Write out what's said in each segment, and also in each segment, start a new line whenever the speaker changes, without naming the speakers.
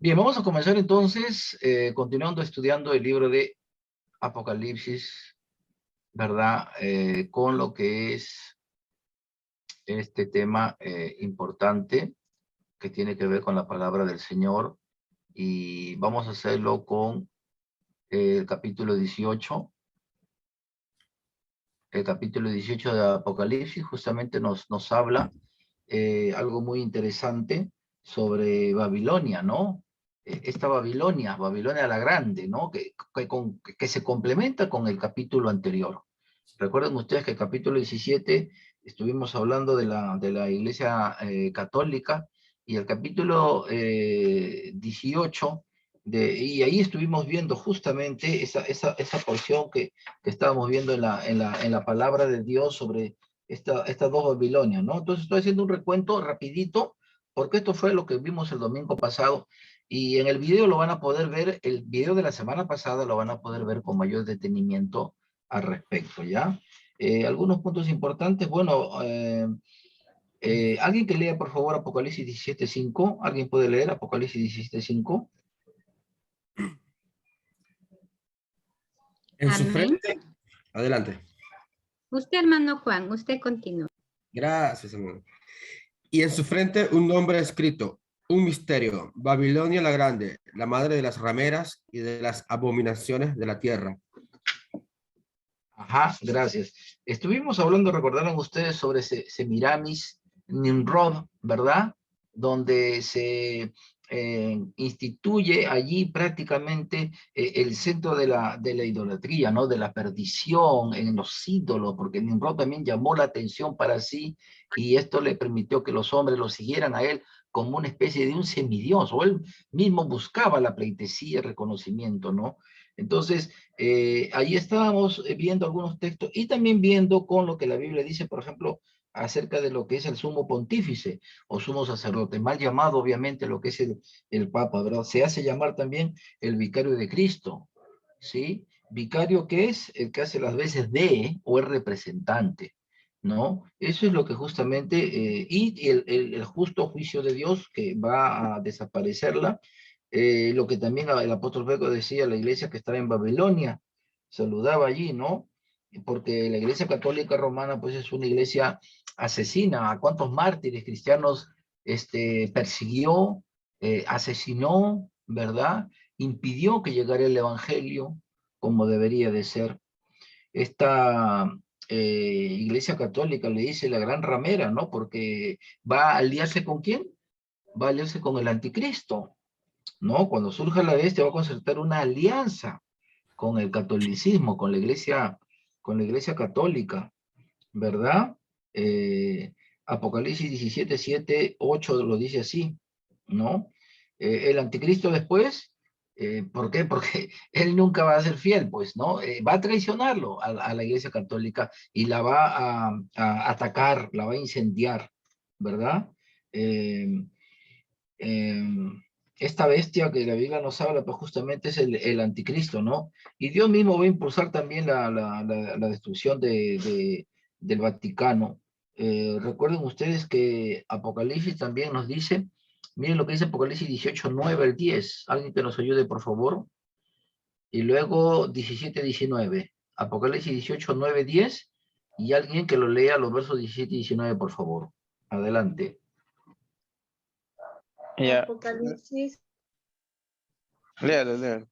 Bien, vamos a comenzar entonces, continuando estudiando el libro de Apocalipsis, ¿verdad? Con lo que es este tema importante que tiene que ver con la palabra del Señor. Y vamos a hacerlo con el capítulo 18. El capítulo 18 de Apocalipsis justamente nos habla algo muy interesante sobre Babilonia, ¿no? Esta Babilonia, Babilonia la Grande, ¿no? Que se complementa con el capítulo anterior. Recuerden ustedes que el capítulo 17 estuvimos hablando de la Iglesia Católica, y el capítulo 18, y ahí estuvimos viendo justamente esa porción que estábamos viendo en la palabra de Dios sobre estas dos Babilonias, ¿no? Entonces estoy haciendo un recuento rapidito, porque esto fue lo que vimos el domingo pasado, y en el video lo van a poder ver, el video de la semana pasada lo van a poder ver con mayor detenimiento al respecto, ¿ya? Algunos puntos importantes, bueno, alguien que lea por favor Apocalipsis 17:5, ¿alguien puede leer Apocalipsis 17:5?
En su
Amén.
frente, adelante.
Usted, hermano Juan, usted continúa.
Gracias, hermano. Y en su frente un nombre escrito, un misterio, Babilonia la Grande, la madre de las rameras y de las abominaciones de la tierra.
Ajá, gracias. Estuvimos hablando, recordarán ustedes, sobre Semiramis, Nimrod, ¿verdad? Donde se instituye allí prácticamente el centro de la idolatría, ¿no? De la perdición en los ídolos, porque Nimrod también llamó la atención para sí, y esto le permitió que los hombres lo siguieran a él como una especie de un semidios, o él mismo buscaba la pleitesía y reconocimiento, ¿no? Entonces, ahí estábamos viendo algunos textos y también viendo con lo que la Biblia dice, por ejemplo, acerca de lo que es el sumo pontífice o sumo sacerdote, mal llamado obviamente lo que es el Papa, ¿verdad? Se hace llamar también el vicario de Cristo, ¿sí? Vicario, que es el que hace las veces de o el representante, ¿no? Eso es lo que justamente, y el justo juicio de Dios que va a desaparecerla, lo que también el apóstol Pedro decía, la iglesia que estaba en Babilonia, saludaba allí, ¿no? Porque la iglesia católica romana, pues es una iglesia asesina. ¿A cuántos mártires cristianos persiguió, asesinó, ¿verdad? Impidió que llegara el evangelio como debería de ser. Esta iglesia católica le dice la gran ramera, ¿no? Porque va a aliarse ¿con quién? Va a aliarse con el anticristo, ¿no? Cuando surja la bestia va a concertar una alianza con el catolicismo, con la iglesia católica, ¿verdad? Apocalipsis 17, 7, 8 lo dice así, ¿no? El anticristo después, ¿por qué? Porque él nunca va a ser fiel, pues, ¿no? Va a traicionarlo a la iglesia católica y la va a atacar, la va a incendiar, ¿verdad? Eh, eh, esta bestia que la Biblia nos habla, pues justamente es el anticristo, ¿no? Y Dios mismo va a impulsar también la destrucción del Vaticano. Recuerden ustedes que Apocalipsis también nos dice, miren lo que dice Apocalipsis 18, 9 al 10. Alguien que nos ayude, por favor. Y luego 17, 19. Apocalipsis 18, 9, 10. Y alguien que lo lea los versos 17 y 19, por favor. Adelante.
Ya,
Apocalipsis,
léalo.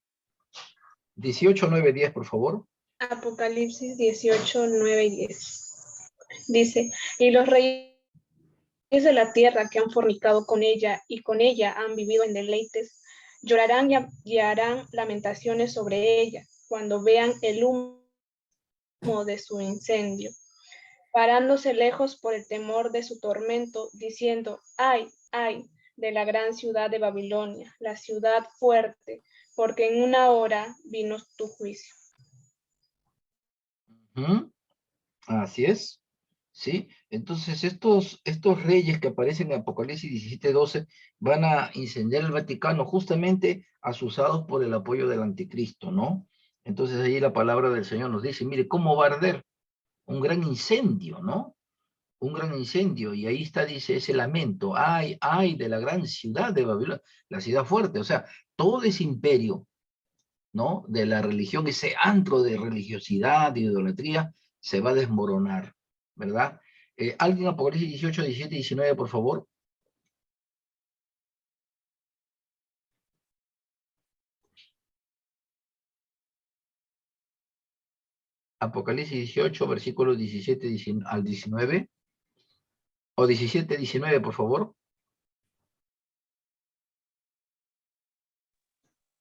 18, 9, 10, por favor.
Apocalipsis 18, 9 y 10. Dice, y los reyes de la tierra que han fornicado con ella y con ella han vivido en deleites, llorarán y harán lamentaciones sobre ella cuando vean el humo de su incendio, parándose lejos por el temor de su tormento, diciendo, ay, ay, de la gran ciudad de Babilonia, la ciudad fuerte, porque en una hora vino tu juicio.
Así es, ¿sí? Entonces estos reyes que aparecen en Apocalipsis 17, 12 van a incendiar el Vaticano justamente asusados por el apoyo del anticristo, ¿no? Entonces ahí la palabra del Señor nos dice, mire, ¿cómo va a arder? Un gran incendio, ¿no? un gran incendio, y ahí está, dice, ese lamento, ay de la gran ciudad de Babilonia, la ciudad fuerte, o sea, todo ese imperio, ¿no? De la religión, ese antro de religiosidad, de idolatría, se va a desmoronar, ¿verdad? ¿Alguien Apocalipsis 18, 17, 19, por favor? Apocalipsis 18, versículos 17 al 19, o 17, 19, por favor.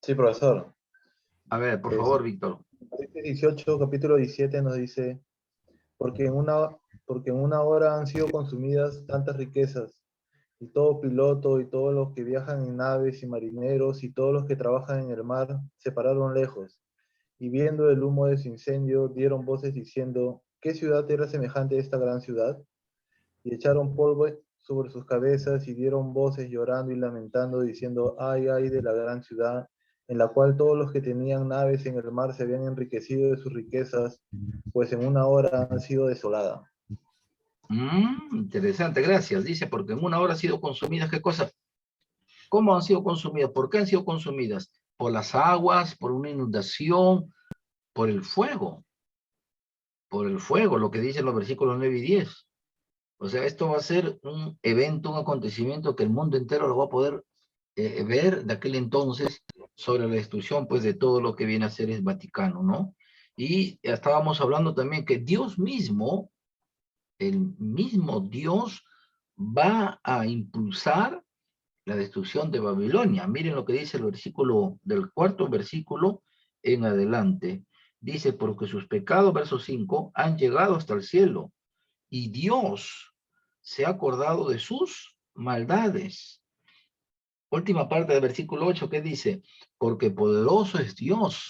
Sí, profesor.
A ver, por favor, Víctor.
Apocalipsis 18, capítulo 17 nos dice, porque en una hora han sido consumidas tantas riquezas, y todo piloto y todos los que viajan en naves y marineros y todos los que trabajan en el mar se pararon lejos, y viendo el humo de su incendio dieron voces diciendo, ¿qué ciudad era semejante a esta gran ciudad? Y echaron polvo sobre sus cabezas y dieron voces llorando y lamentando diciendo, ay de la gran ciudad, en la cual todos los que tenían naves en el mar se habían enriquecido de sus riquezas, pues en una hora han sido desolada.
Interesante, gracias. Dice, porque en una hora han sido consumidas, ¿qué cosa? ¿Cómo han sido consumidas? ¿Por qué han sido consumidas? Por las aguas, por una inundación, por el fuego. Por el fuego, lo que dicen los versículos 9 y 10. O sea, esto va a ser un evento, un acontecimiento que el mundo entero lo va a poder ver de aquel entonces sobre la destrucción, pues, de todo lo que viene a ser el Vaticano, ¿no? Y estábamos hablando también que Dios mismo, el mismo Dios, va a impulsar la destrucción de Babilonia. Miren lo que dice el versículo, del cuarto versículo en adelante. Dice, porque sus pecados, verso 5, han llegado hasta el cielo, y Dios se ha acordado de sus maldades. Última parte del versículo 8, que dice, porque poderoso es Dios,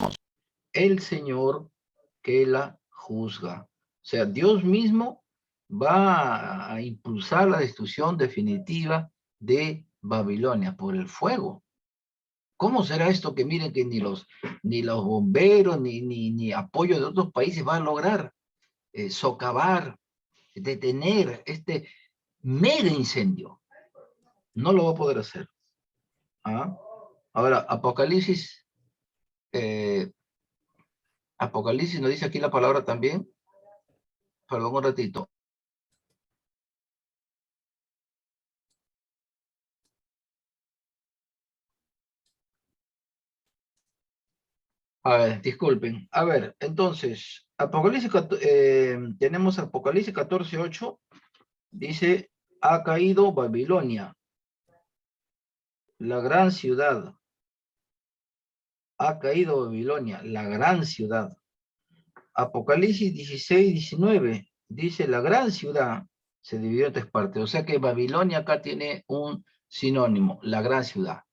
el Señor, que la juzga. O sea, Dios mismo va a impulsar la destrucción definitiva de Babilonia por el fuego. ¿Cómo será esto que miren que ni los bomberos ni apoyo de otros países van a lograr socavar, detener este mega incendio? No lo va a poder hacer. ¿Ah? Ahora, Apocalipsis nos dice aquí la palabra también. Perdón un ratito. A ver, disculpen. A ver, entonces, tenemos Apocalipsis 14:8. Dice, ha caído Babilonia, la gran ciudad. Ha caído Babilonia, la gran ciudad. Apocalipsis 16:19. Dice, la gran ciudad se dividió en tres partes. O sea que Babilonia acá tiene un sinónimo, la gran ciudad.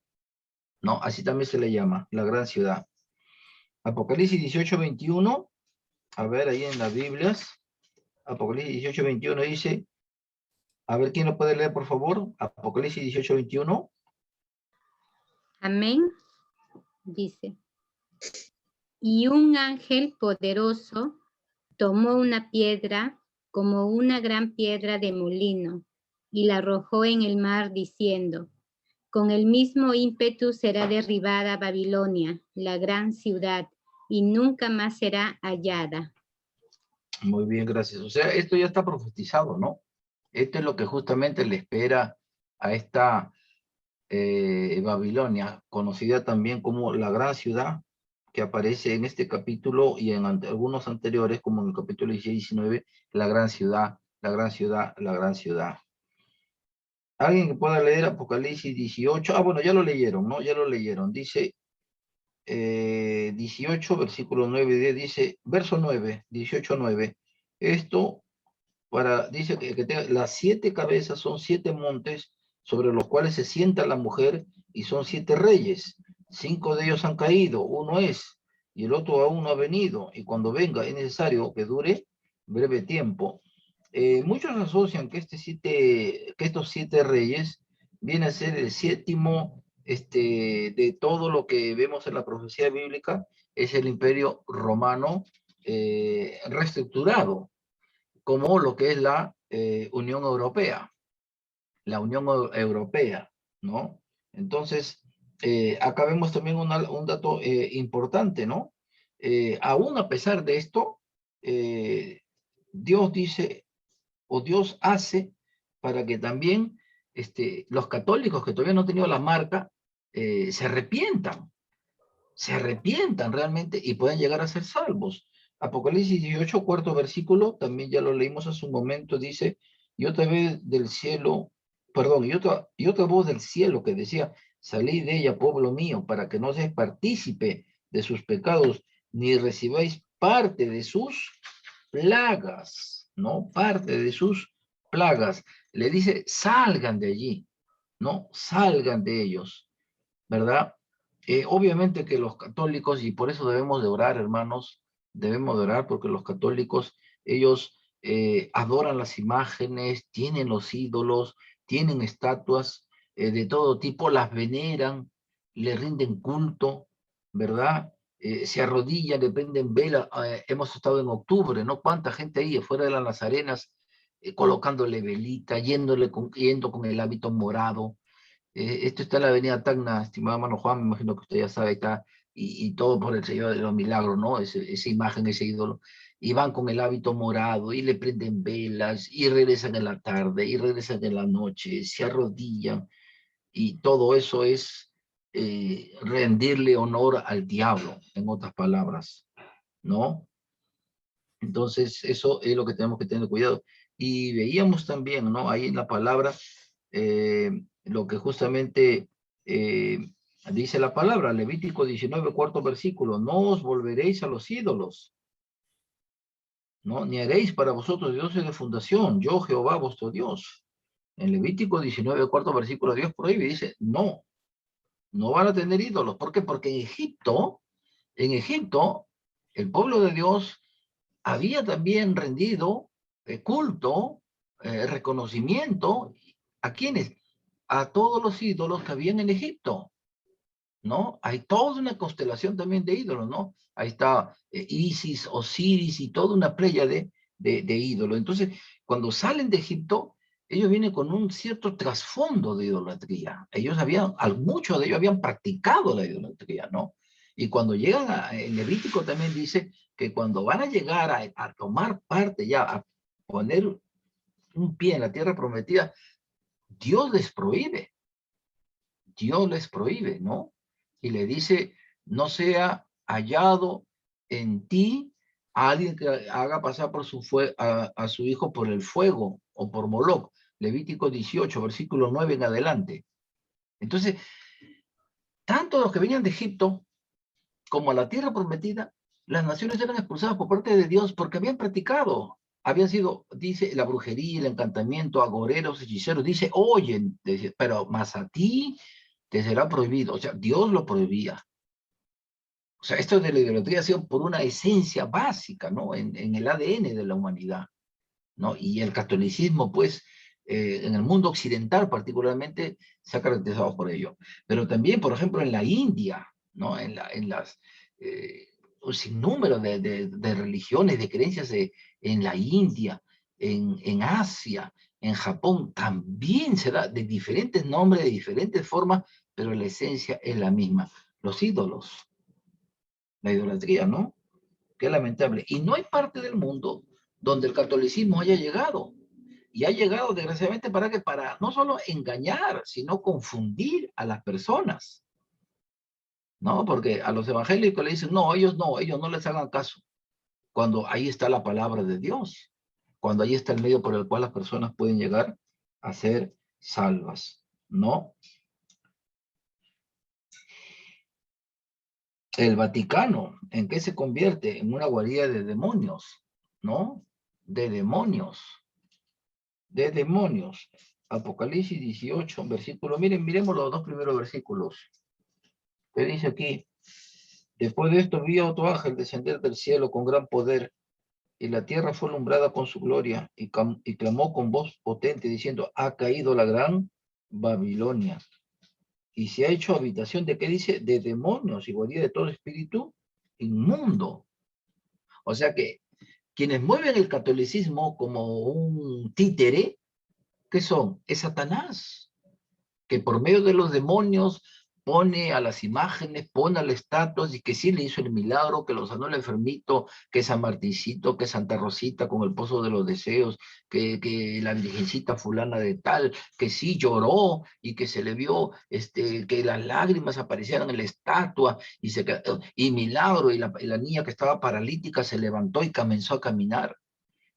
¿No? Así también se le llama, la gran ciudad. Apocalipsis 18:21. A ver, ahí en las Biblias. Apocalipsis 18:21 dice, a ver, ¿quién lo puede leer, por favor? Apocalipsis 18:21.
Amén. Dice, y un ángel poderoso tomó una piedra como una gran piedra de molino y la arrojó en el mar diciendo, con el mismo ímpetu será derribada Babilonia, la gran ciudad, y nunca más será hallada.
Muy bien, gracias. O sea, esto ya está profetizado, ¿no? Esto es lo que justamente le espera a esta Babilonia, conocida también como la gran ciudad, que aparece en este capítulo y en algunos anteriores, como en el capítulo 16 y 19, la gran ciudad, la gran ciudad, la gran ciudad. ¿Alguien que pueda leer Apocalipsis 18? Ah, bueno, ya lo leyeron, ¿no? Ya lo leyeron. Dice 18, versículo 9 y 10, dice, verso 9, 18, 9. Esto dice que las 7 cabezas son 7 montes sobre los cuales se sienta la mujer y son 7 reyes. 5 de ellos han caído, uno es, y el otro aún no ha venido, y cuando venga es necesario que dure breve tiempo. Muchos asocian que estos 7 reyes viene a ser el 7º de todo lo que vemos en la profecía bíblica, es el imperio romano reestructurado, como lo que es la Unión Europea, la Unión Europea, ¿no? Entonces, acá vemos también un dato importante, ¿no? Aún a pesar de esto, Dios dice, o Dios hace para que también los católicos que todavía no han tenido la marca, se arrepientan realmente y pueden llegar a ser salvos. Apocalipsis 18, cuarto versículo, también ya lo leímos hace un momento, dice, y otra vez del cielo, perdón, y otra voz del cielo que decía, salid de ella, pueblo mío, para que no seáis partícipe de sus pecados, ni recibáis parte de sus plagas, ¿no? Parte de sus plagas. Le dice, salgan de allí, ¿no? Salgan de ellos, ¿verdad? Obviamente que los católicos, y por eso debemos de orar, hermanos, debemos de orar porque los católicos, ellos adoran las imágenes, tienen los ídolos, tienen estatuas de todo tipo, las veneran, le rinden culto, ¿verdad? Se arrodillan, le prenden vela. Hemos estado en octubre, ¿no? ¿Cuánta gente ahí afuera de las Nazarenas colocándole velita, yendo con el hábito morado? Esto está en la avenida Tacna, estimado hermano Juan, me imagino que usted ya sabe, está, y todo por el Señor de los Milagros, ¿no? Esa imagen, ese ídolo. Y van con el hábito morado, y le prenden velas, y regresan en la tarde, y regresan en la noche, se arrodillan, y todo eso es rendirle honor al diablo, en otras palabras, ¿no? Entonces, eso es lo que tenemos que tener cuidado. Y veíamos también, ¿no? Ahí en la palabra, lo que justamente dice la palabra, Levítico 19, cuarto versículo, no os volveréis a los ídolos, ¿no? Ni haréis para vosotros dioses de fundación, yo Jehová vuestro Dios. En Levítico 19, cuarto versículo, Dios prohíbe y dice, no, no van a tener ídolos. ¿Por qué? Porque en Egipto, el pueblo de Dios había también rendido culto, reconocimiento, ¿a quiénes? A todos los ídolos que habían en Egipto, ¿no? Hay toda una constelación también de ídolos, ¿no? Ahí está Isis, Osiris y toda una playa de ídolos. Entonces, cuando salen de Egipto, ellos vienen con un cierto trasfondo de idolatría. Muchos de ellos habían practicado la idolatría, ¿no? Y cuando llegan el Levítico también dice que cuando van a llegar a tomar parte ya, a poner un pie en la tierra prometida, Dios les prohíbe, ¿no? Y le dice, no sea hallado en ti alguien que haga pasar por a su hijo por el fuego o por Moloc. Levítico 18, versículo 9 en adelante. Entonces, tanto los que venían de Egipto como a la tierra prometida, las naciones eran expulsadas por parte de Dios porque habían practicado, habían sido, dice, la brujería, el encantamiento, agoreros, hechiceros, dice, oyen, pero más a ti te será prohibido. O sea, Dios lo prohibía. O sea, esto de la idolatría ha sido por una esencia básica, ¿no? En el ADN de la humanidad, ¿no? Y el catolicismo, pues, en el mundo occidental particularmente, se ha caracterizado por ello. Pero también, por ejemplo, en la India, ¿no? Un sinnúmero de religiones, de creencias en la India, en Asia, en Japón, también se da de diferentes nombres, de diferentes formas, pero la esencia es la misma. Los ídolos, la idolatría, ¿no? Qué lamentable. Y no hay parte del mundo donde el catolicismo haya llegado. Y ha llegado, desgraciadamente, para no solo engañar, sino confundir a las personas, ¿no? Porque a los evangélicos le dicen, no, ellos no les hagan caso. Cuando ahí está la palabra de Dios, cuando ahí está el medio por el cual las personas pueden llegar a ser salvas, ¿no? El Vaticano, ¿en qué se convierte? En una guarida de demonios, ¿no? De demonios. Apocalipsis 18, versículo. Miremos los dos primeros versículos. ¿Qué dice aquí? Después de esto vi a otro ángel descender del cielo con gran poder, y la tierra fue alumbrada con su gloria, y clamó con voz potente diciendo, ha caído la gran Babilonia, y se ha hecho habitación de, ¿qué dice? De demonios y guarida de todo espíritu inmundo. O sea que quienes mueven el catolicismo como un títere, ¿qué son? Es Satanás, que por medio de los demonios pone a las imágenes, pone a las estatuas, y que sí le hizo el milagro, que lo sanó el enfermito, que San Martincito, que Santa Rosita con el pozo de los deseos, que la virgencita fulana de tal, que sí lloró y que se le vio, que las lágrimas aparecieron en la estatua y milagro, y la niña que estaba paralítica se levantó y comenzó a caminar.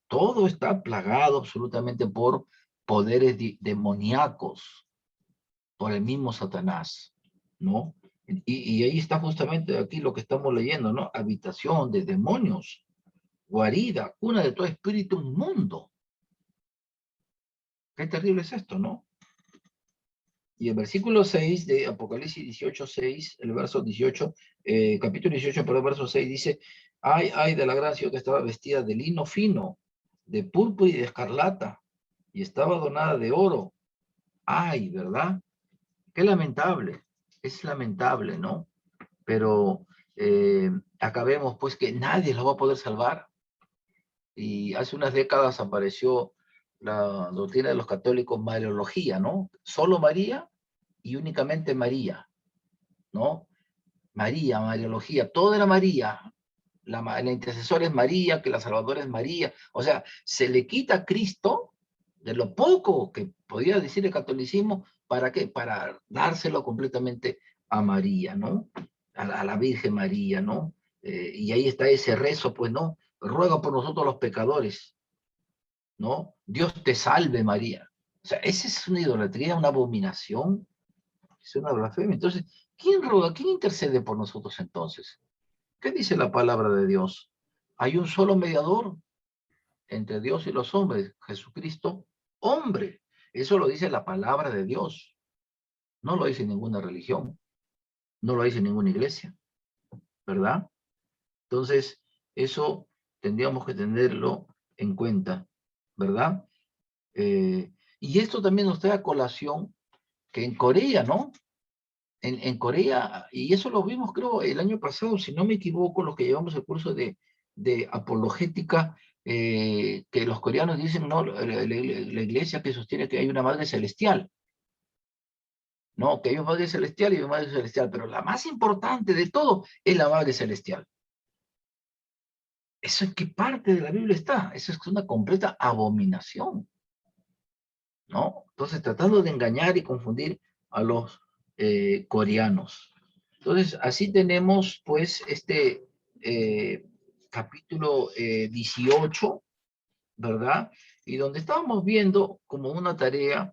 Todo está plagado absolutamente por poderes demoníacos, por el mismo Satanás, ¿no? Y ahí está justamente aquí lo que estamos leyendo, ¿no? Habitación de demonios, guarida, cuna de todo espíritu inmundo. Qué terrible es esto, ¿no? Y el versículo 6 de Apocalipsis 18:6, el verso 18, capítulo 18, pero el verso 6 dice, ay de la gran ciudad que estaba vestida de lino fino, de púrpura y de escarlata, y estaba adornada de oro. Ay, ¿verdad? Qué lamentable, es lamentable, ¿no? Pero acá vemos pues que nadie lo va a poder salvar. Y hace unas décadas apareció la doctrina de los católicos, Mariología, ¿no? Solo María y únicamente María, ¿no? María, Mariología, todo era María. La intercesora es María, que la salvadora es María. O sea, se le quita a Cristo de lo poco que podía decir el catolicismo. ¿Para qué? Para dárselo completamente a María, ¿no? A la Virgen María, ¿no? Y ahí está ese rezo, pues, ¿no? Ruega por nosotros los pecadores, ¿no? Dios te salve, María. O sea, esa es una idolatría, una abominación, es una blasfemia. Entonces, ¿quién ruega? ¿Quién intercede por nosotros entonces? ¿Qué dice la palabra de Dios? Hay un solo mediador entre Dios y los hombres, Jesucristo, hombre. Eso lo dice la palabra de Dios. No lo dice ninguna religión, no lo dice ninguna iglesia, ¿verdad? Entonces, eso tendríamos que tenerlo en cuenta, ¿verdad? Y esto también nos trae a colación que en Corea, ¿no? En Corea, y eso lo vimos creo el año pasado, si no me equivoco, los que llevamos el curso de apologética, que los coreanos dicen, no, la iglesia que sostiene que hay una madre celestial, no, que hay una madre celestial y una madre celestial, pero la más importante de todo es la madre celestial. ¿Eso en qué parte de la Biblia está? Eso es una completa abominación, ¿no? Entonces, tratando de engañar y confundir a los coreanos. Entonces, así tenemos, pues, capítulo 18, ¿verdad? Y donde estábamos viendo como una tarea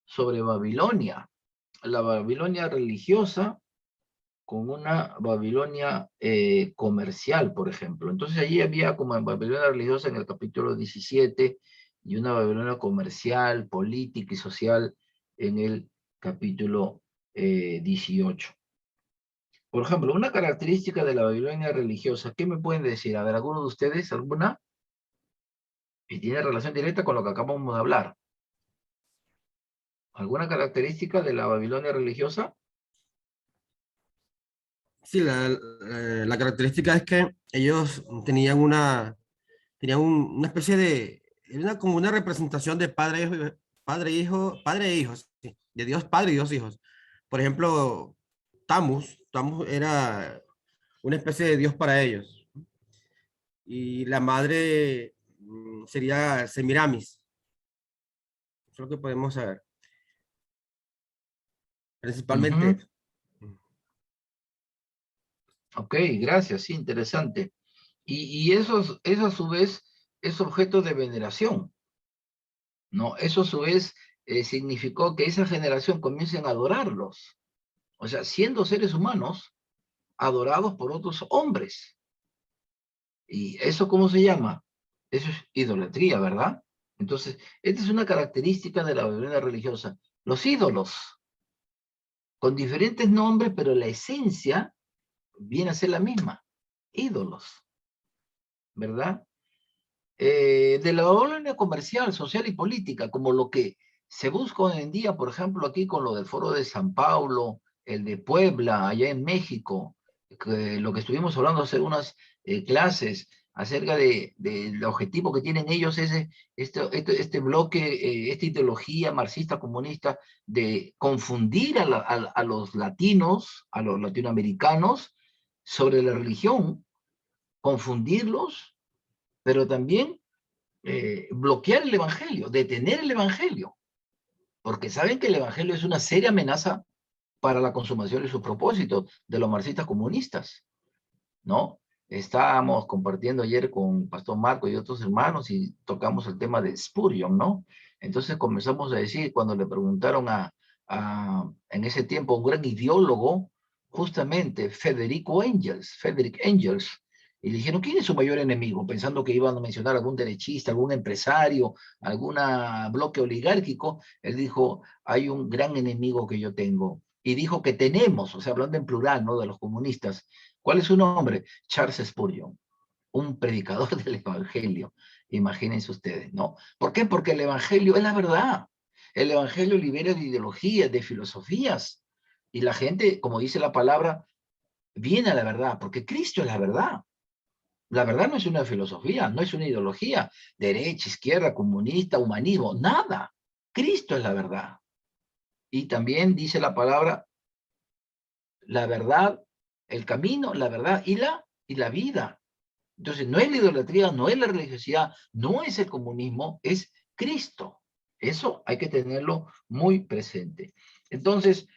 sobre Babilonia, la Babilonia religiosa con una Babilonia comercial, por ejemplo. Entonces, allí había como en Babilonia religiosa en el capítulo 17 y una Babilonia comercial, política y social en el capítulo 18. Por ejemplo, una característica de la Babilonia religiosa, ¿qué me pueden decir? A ver, ¿alguno de ustedes, alguna? Y tiene relación directa con lo que acabamos de hablar. ¿Alguna característica de la Babilonia religiosa?
Sí, la característica es que ellos tenían una especie de, era como una representación de padre e hijos, sí, de Dios Padre y Dios Hijos. Por ejemplo, Tammuz era una especie de Dios para ellos. Y la madre sería Semiramis. Eso es lo que podemos saber. Principalmente
Ujú.
eso.
Ok, gracias, sí, interesante. Y eso a su vez es objeto de veneración, ¿no? Eso a su vez significó que esa generación comiencen a adorarlos. O sea, siendo seres humanos, adorados por otros hombres. ¿Y eso cómo se llama? Eso es idolatría, ¿verdad? Entonces, esta es una característica de la Babilonia religiosa. Los ídolos, con diferentes nombres, pero la esencia viene a ser la misma. Ídolos, ¿verdad? De la Babilonia comercial, social y política, como lo que se busca hoy en día, por ejemplo, aquí con lo del Foro de San Paulo, el de Puebla, allá en México, lo que estuvimos hablando hace unas clases, acerca del objetivo que tienen ellos, este bloque, esta ideología marxista comunista de confundir a los latinos, a los latinoamericanos sobre la religión, confundirlos, pero también bloquear el evangelio, detener el evangelio, porque saben que el evangelio es una seria amenaza para la consumación y sus propósitos de los marxistas comunistas, ¿no? Estábamos compartiendo ayer con Pastor Marco y otros hermanos y tocamos el tema de Spurgeon, ¿no? Entonces comenzamos a decir, cuando le preguntaron en ese tiempo, un gran ideólogo, justamente Frederick Engels, y le dijeron, ¿quién es su mayor enemigo? Pensando que iban a mencionar algún derechista, algún empresario, algún bloque oligárquico. Él dijo, hay un gran enemigo que yo tengo. Y dijo que tenemos, o sea, hablando en plural, ¿no? De los comunistas. ¿Cuál es su nombre? Charles Spurgeon, un predicador del evangelio. Imagínense ustedes, ¿no? ¿Por qué? Porque el evangelio es la verdad. El evangelio libera de ideologías, de filosofías. Y la gente, como dice la palabra, viene a la verdad, porque Cristo es la verdad. La verdad no es una filosofía, no es una ideología, derecha, izquierda, comunista, humanismo, nada. Cristo es la verdad. Y también dice la palabra, la verdad, el camino, la verdad y la vida. Entonces, no es la idolatría, no es la religiosidad, no es el comunismo, es Cristo. Eso hay que tenerlo muy presente. Entonces,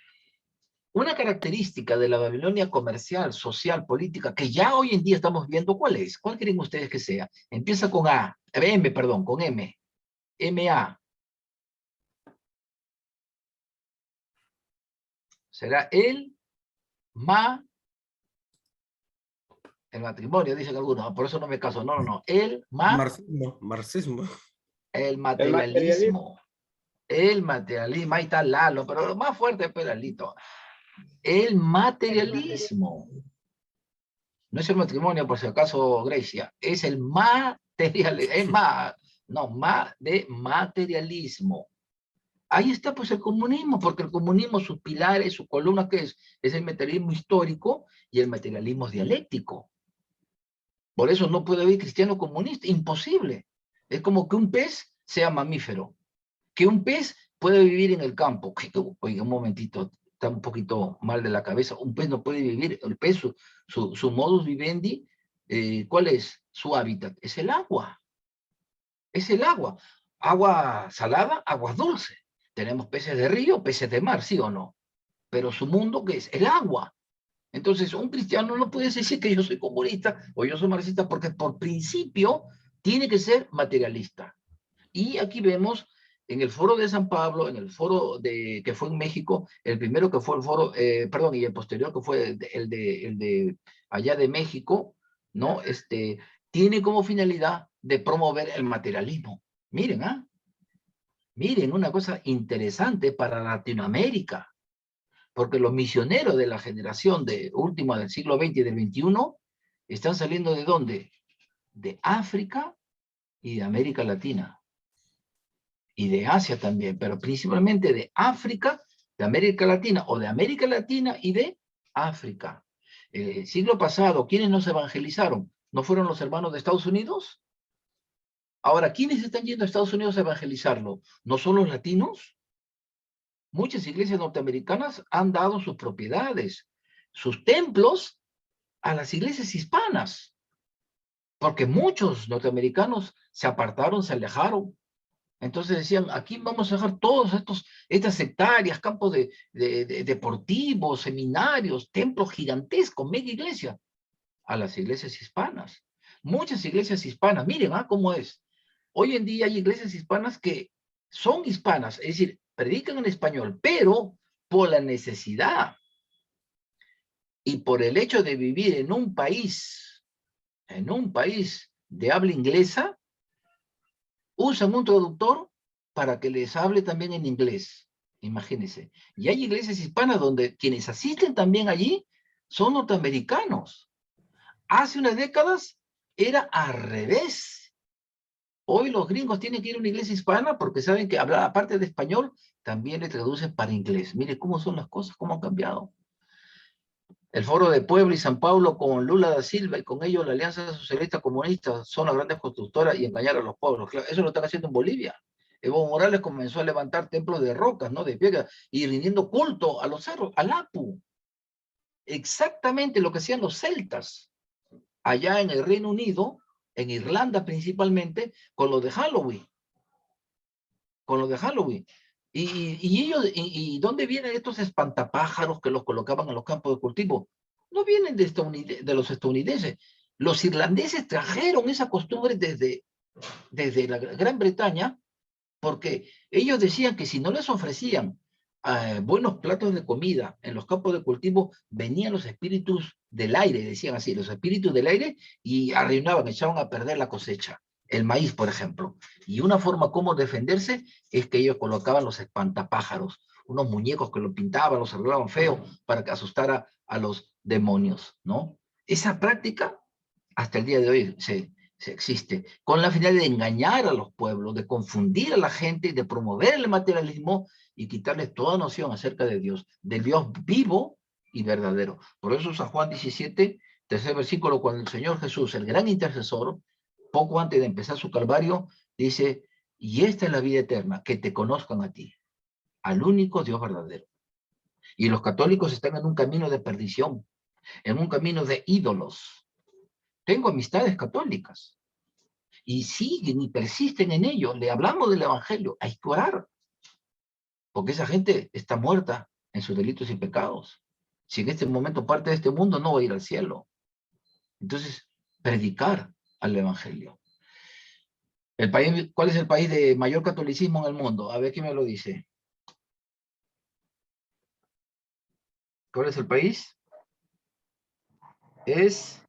una característica de la Babilonia comercial, social, política, que ya hoy en día estamos viendo, ¿cuál es? ¿Cuál creen ustedes que sea? Empieza con M, perdón, con M. M-A. Será el matrimonio, dicen algunos, por eso no me caso. No.
Marxismo.
El
El materialismo.
materialismo. El materialismo, ahí está Lalo, pero lo más fuerte es Lalito. El materialismo. No es el matrimonio, por si acaso, Grecia. Es el materialismo. Es de materialismo. Ahí está pues el comunismo, porque el comunismo, sus pilares, su columna, ¿qué es? Es el materialismo histórico y el materialismo dialéctico. Por eso no puede haber cristiano comunista, imposible. Es como que un pez sea mamífero, que un pez puede vivir en el campo. Oiga, un momentito, está un poquito mal de la cabeza. Un pez no puede vivir, el pez, su modus vivendi, ¿cuál es su hábitat? Es el agua. Es el agua. Agua salada, agua dulce. Tenemos peces de río, peces de mar, ¿sí o no? Pero su mundo, ¿qué es? El agua. Entonces, un cristiano no puede decir que yo soy comunista o yo soy marxista, porque por principio tiene que ser materialista. Y aquí vemos en el foro de San Pablo, en el foro que fue en México, el primero que fue el foro, perdón, y el posterior que fue el de allá de México, ¿no? Tiene como finalidad de promover el materialismo. Miren, miren, una cosa interesante para Latinoamérica, porque los misioneros de la generación última del siglo XX y del XXI están saliendo ¿de dónde? De África y de América Latina. Y de Asia también, pero principalmente de África, de América Latina, o de América Latina y de África. El siglo pasado, ¿quiénes nos evangelizaron? ¿No fueron los hermanos de Estados Unidos? Ahora, ¿quiénes están yendo a Estados Unidos a evangelizarlo? ¿No son los latinos? Muchas iglesias norteamericanas han dado sus propiedades, sus templos, a las iglesias hispanas, porque muchos norteamericanos se apartaron, se alejaron. Entonces decían, aquí vamos a dejar todos estas hectáreas, campos deportivos, seminarios, templos gigantescos, mega iglesia, a las iglesias hispanas. Muchas iglesias hispanas, miren, cómo es. Hoy en día hay iglesias hispanas que son hispanas, es decir, predican en español, pero por la necesidad y por el hecho de vivir en un país de habla inglesa, usan un traductor para que les hable también en inglés. Imagínense. Y hay iglesias hispanas donde quienes asisten también allí son norteamericanos. Hace unas décadas era al revés. Hoy los gringos tienen que ir a una iglesia hispana porque saben que hablar, aparte de español, también le traducen para inglés. Mire cómo son las cosas, cómo han cambiado. El Foro de Puebla y San Pablo con Lula da Silva y con ellos la Alianza Socialista Comunista son las grandes constructoras y engañar a los pueblos. Claro, eso lo están haciendo en Bolivia. Evo Morales comenzó a levantar templos de rocas, ¿no? De piedra, y rindiendo culto a los cerros, al Apu. Exactamente lo que hacían los celtas allá en el Reino Unido, en Irlanda principalmente, con lo de Halloween. Con lo de Halloween. Y ellos, ¿dónde vienen estos espantapájaros que los colocaban en los campos de cultivo? No vienen de los estadounidenses. Los irlandeses trajeron esa costumbre desde la Gran Bretaña, porque ellos decían que si no les ofrecían buenos platos de comida en los campos de cultivo, venían los espíritus del aire, decían así, los espíritus del aire, y arruinaban, echaban a perder la cosecha. El maíz, por ejemplo. Y una forma como defenderse es que ellos colocaban los espantapájaros, unos muñecos que lo pintaban, los arreglaban feo para que asustara a los demonios, ¿no? Esa práctica hasta el día de hoy se existe, con la finalidad de engañar a los pueblos, de confundir a la gente, de promover el materialismo y quitarles toda noción acerca de Dios, del Dios vivo y verdadero. Por eso San Juan 17, tercer versículo, cuando el Señor Jesús, el gran intercesor, poco antes de empezar su calvario, dice, y esta es la vida eterna, que te conozcan a ti, al único Dios verdadero. Y los católicos están en un camino de perdición, en un camino de ídolos. Tengo amistades católicas y siguen y persisten en ello. Le hablamos del evangelio, hay que orar, porque esa gente está muerta en sus delitos y pecados. Si en este momento parte de este mundo, no va a ir al cielo. Entonces, predicar al evangelio. ¿Cuál es el país de mayor catolicismo en el mundo? A ver quién me lo dice. ¿Cuál es el país? Es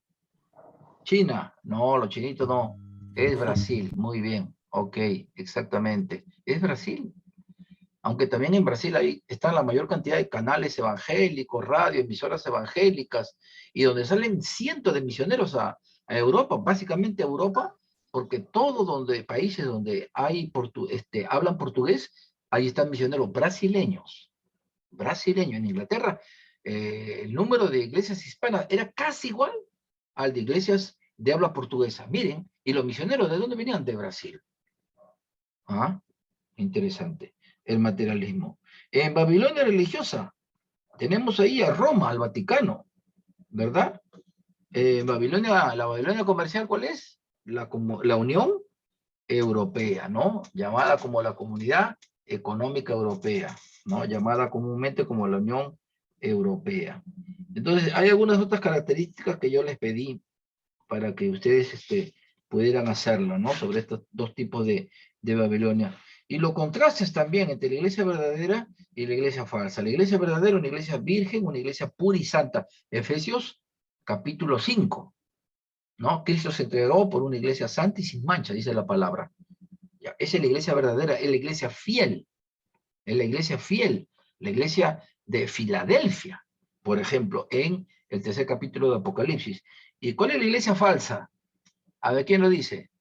China. No, los chinitos no. Es Brasil. Muy bien. Ok, exactamente. Es Brasil. Aunque también en Brasil ahí está la mayor cantidad de canales evangélicos, radio, emisoras evangélicas, y donde salen cientos de misioneros a Europa, básicamente a Europa, porque países donde hablan portugués, ahí están misioneros brasileños. En Inglaterra, el número de iglesias hispanas era casi igual al de iglesias de habla portuguesa. Miren, y los misioneros, ¿de dónde venían? De Brasil. Ah, interesante. El materialismo. En Babilonia religiosa, tenemos ahí a Roma, al Vaticano, ¿verdad? La Babilonia comercial, ¿cuál es? La Unión Europea, ¿no? Llamada como la Comunidad Económica Europea, ¿no? Llamada comúnmente como la Unión Europea. Entonces, hay algunas otras características que yo les pedí para que ustedes pudieran hacerlo, ¿no? Sobre estos dos tipos de Babilonia. Y lo contrastes también entre la iglesia verdadera y la iglesia falsa. La iglesia verdadera, una iglesia virgen, una iglesia pura y santa. Efesios capítulo 5, ¿no? Cristo se entregó por una iglesia santa y sin mancha, dice la palabra. Ya, esa es la iglesia verdadera, es la iglesia fiel. Es la iglesia fiel, la iglesia de Filadelfia, por ejemplo, en el tercer capítulo de Apocalipsis. ¿Y cuál es la iglesia falsa? A ver, ¿quién lo dice?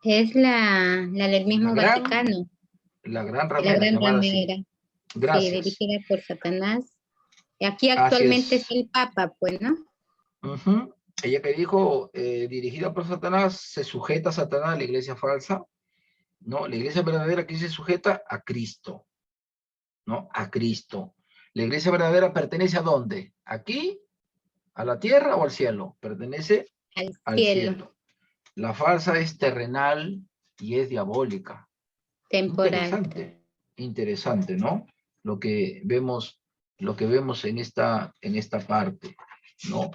Es la del mismo Vaticano.
La gran
La
ramera,
gran
llamada
ramera.
así. Gracias.
Sí, dirigida por Satanás. Aquí actualmente es el Papa, pues, ¿no?
Ella que dijo, dirigida por Satanás, se sujeta a Satanás, la iglesia falsa. No, la iglesia verdadera que se sujeta a Cristo. ¿No? A Cristo. La iglesia verdadera pertenece ¿a dónde? ¿Aquí? ¿A la tierra o al cielo? Pertenece al cielo. La falsa es terrenal y es diabólica.
Temporal.
Interesante, ¿no? Lo que vemos en esta parte, ¿no?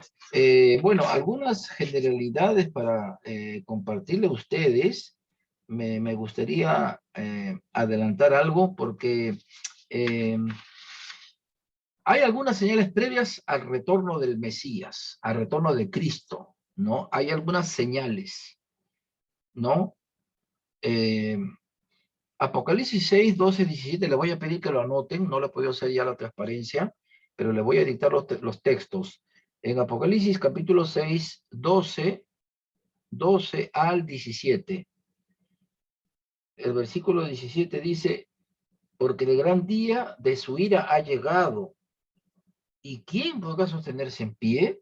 Bueno, algunas generalidades para compartirle a ustedes. Me gustaría adelantar algo porque hay algunas señales previas al retorno del Mesías, al retorno de Cristo, ¿no? Hay algunas señales, ¿no? Apocalipsis 6, 12, 17, le voy a pedir que lo anoten, no le he podido hacer ya la transparencia, pero le voy a dictar los textos. En Apocalipsis capítulo 6, 12 al 17. El versículo 17 dice, porque el gran día de su ira ha llegado, ¿Y quién podrá sostenerse en pie?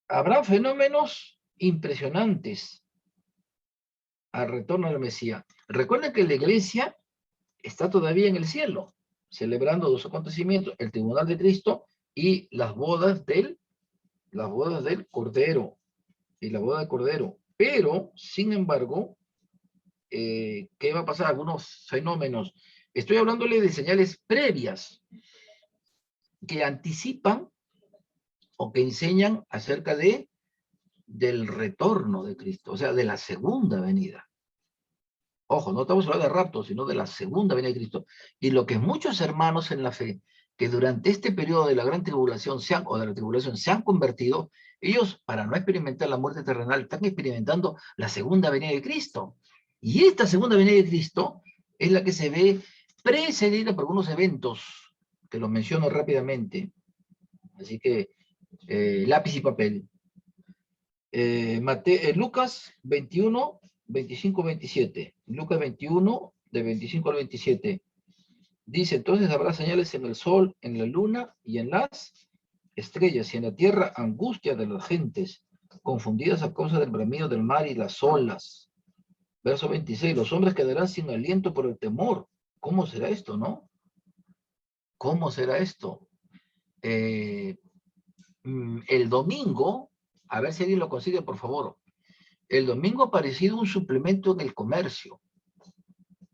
Habrá fenómenos impresionantes al retorno del Mesías. Recuerden que la iglesia está todavía en el cielo, celebrando dos acontecimientos, el tribunal de Cristo y las bodas del Cordero, y la boda del Cordero. Pero, sin embargo, ¿qué va a pasar? Algunos fenómenos. Estoy hablándole de señales previas que anticipan o que enseñan acerca del retorno de Cristo, o sea, de la segunda venida. Ojo, no estamos hablando de rapto, sino de la segunda venida de Cristo. Y lo que muchos hermanos en la fe, que durante este periodo de la gran tribulación o de la tribulación se han convertido, ellos, para no experimentar la muerte terrenal, están experimentando la segunda venida de Cristo. Y esta segunda venida de Cristo es la que se ve precedida por algunos eventos, que los menciono rápidamente. Así que, lápiz y papel. Lucas 21, 25, 27. Lucas 21, de 25 al 27. Dice, entonces habrá señales en el sol, en la luna y en las estrellas, y en la tierra angustia de las gentes, confundidas a causa del bramido del mar y las olas. Verso 26, los hombres quedarán sin aliento por el temor. ¿Cómo será esto, no? ¿Cómo será esto? El domingo, a ver si alguien lo consigue, por favor. El domingo ha aparecido un suplemento en el comercio.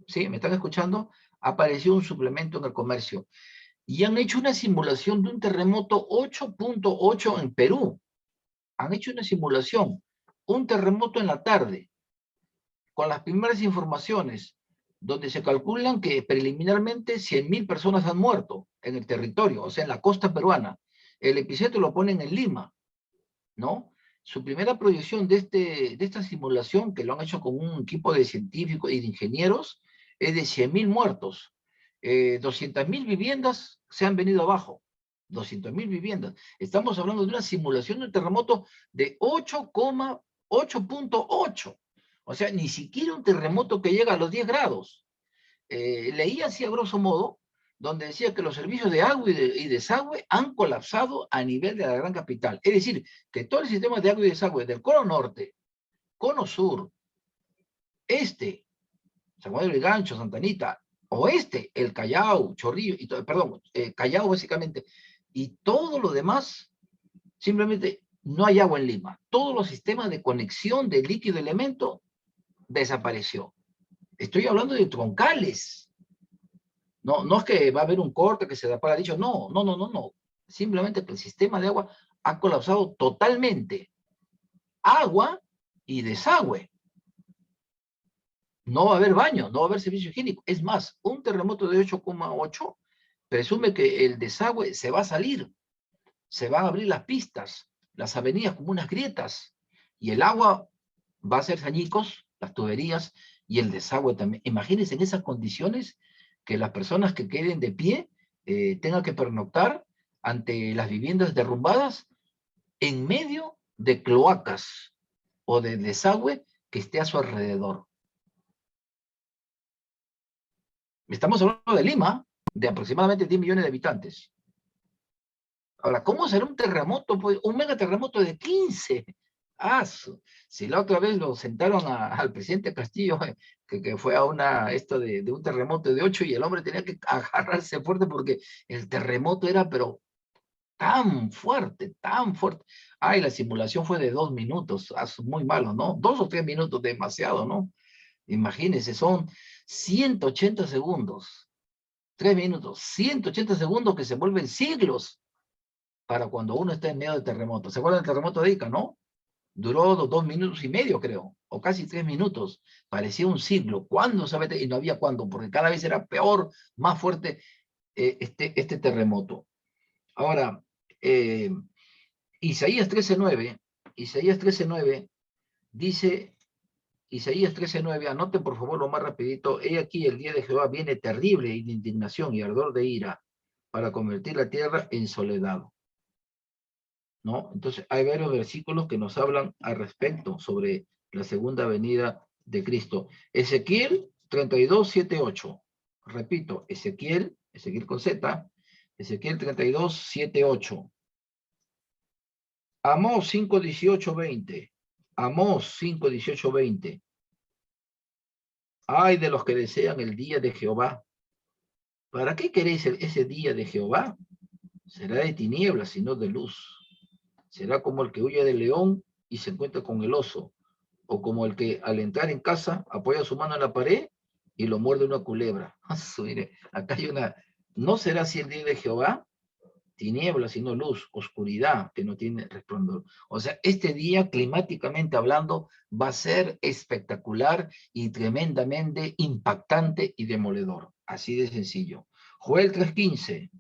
¿Sí? ¿Me están escuchando? Ha aparecido un suplemento en el comercio. Y han hecho una simulación de un terremoto 8.8 en Perú. Han hecho una simulación. Un terremoto en la tarde. Con las primeras informaciones, donde se calculan que preliminarmente 100.000 personas han muerto en el territorio, o sea, en la costa peruana. El epicentro lo ponen en Lima, ¿no? Su primera proyección de esta simulación, que lo han hecho con un equipo de científicos y de ingenieros, es de 100.000 muertos. 200.000 viviendas se han venido abajo. 200.000 viviendas. Estamos hablando de una simulación de un terremoto de 8.8. O sea, ni siquiera un terremoto que llega a los 10 grados. Leí así a grosso modo, donde decía que los servicios de agua y desagüe han colapsado a nivel de la gran capital. Es decir, que todo el sistema de agua y desagüe del cono norte, cono sur, este, San Juan del Gancho, Santa Anita, oeste, el Callao, Chorrillo, Callao básicamente, y todo lo demás, simplemente no hay agua en Lima. Todos los sistemas de conexión de líquido elemento desapareció. Estoy hablando de troncales. No, no es que va a haber un corte que se da para dicho, no. Simplemente que el sistema de agua ha colapsado totalmente. Agua y desagüe. No va a haber baño, no va a haber servicio higiénico. Es más, un terremoto de 8.8 presume que el desagüe se va a salir. Se van a abrir las pistas, las avenidas como unas grietas. Y el agua va a hacer añicos, las tuberías, y el desagüe también. Imagínense en esas condiciones que las personas que queden de pie tengan que pernoctar ante las viviendas derrumbadas en medio de cloacas o de desagüe que esté a su alrededor. Estamos hablando de Lima, de aproximadamente 10 millones de habitantes. Ahora, ¿cómo será un terremoto? Pues un megaterremoto de 15. Si la otra vez lo sentaron al presidente Castillo, que fue a de un terremoto de 8 y el hombre tenía que agarrarse fuerte porque el terremoto era, pero tan fuerte, tan fuerte. Ay, la simulación fue de 2 minutos, muy malo, ¿no? 2 o 3 minutos, demasiado, ¿no? Imagínense, son 180 segundos, 3 minutos, 180 segundos que se vuelven siglos para cuando uno está en medio de terremoto. ¿Se acuerdan del terremoto de Ica, no? Duró 2 minutos y medio, creo, o casi 3 minutos. Parecía un siglo. ¿Cuándo? ¿Sabe? Y no había cuándo, porque cada vez era peor, más fuerte este terremoto. Ahora, Isaías 13:9 dice, Isaías 13:9, anoten por favor lo más rapidito, he aquí el día de Jehová viene terrible de indignación y ardor de ira para convertir la tierra en soledad. ¿No? Entonces hay varios versículos que nos hablan al respecto sobre la segunda venida de Cristo. Ezequiel 32:7-8. Repito, Ezequiel con Z, Ezequiel 32, 7, 8. Amós 5, 18, 20. Amós 5, 18, 20. Ay de los que desean el día de Jehová. ¿Para qué queréis ese día de Jehová? Será de tinieblas y no de luz. Será como el que huye del león y se encuentra con el oso, o como el que al entrar en casa apoya su mano en la pared y lo muerde una culebra. Mire, acá hay una, ¿no será así el día de Jehová? Tinieblas, sino luz, oscuridad que no tiene resplandor. O sea, este día, climáticamente hablando, va a ser espectacular y tremendamente impactante y demoledor. Así de sencillo. Joel 3:15.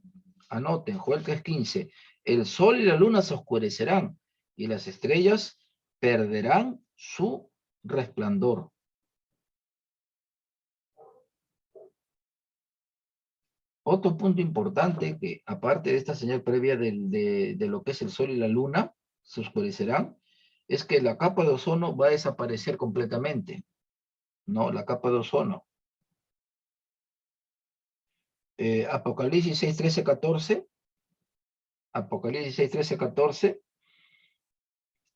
Anoten, Joel 3:15. El sol y la luna se oscurecerán y las estrellas perderán su resplandor. Otro punto importante que, aparte de esta señal previa de lo que es el sol y la luna, se oscurecerán, es que la capa de ozono va a desaparecer completamente, ¿no? La capa de ozono. Apocalipsis 6, 13, 14. Apocalipsis 6, 13, 14.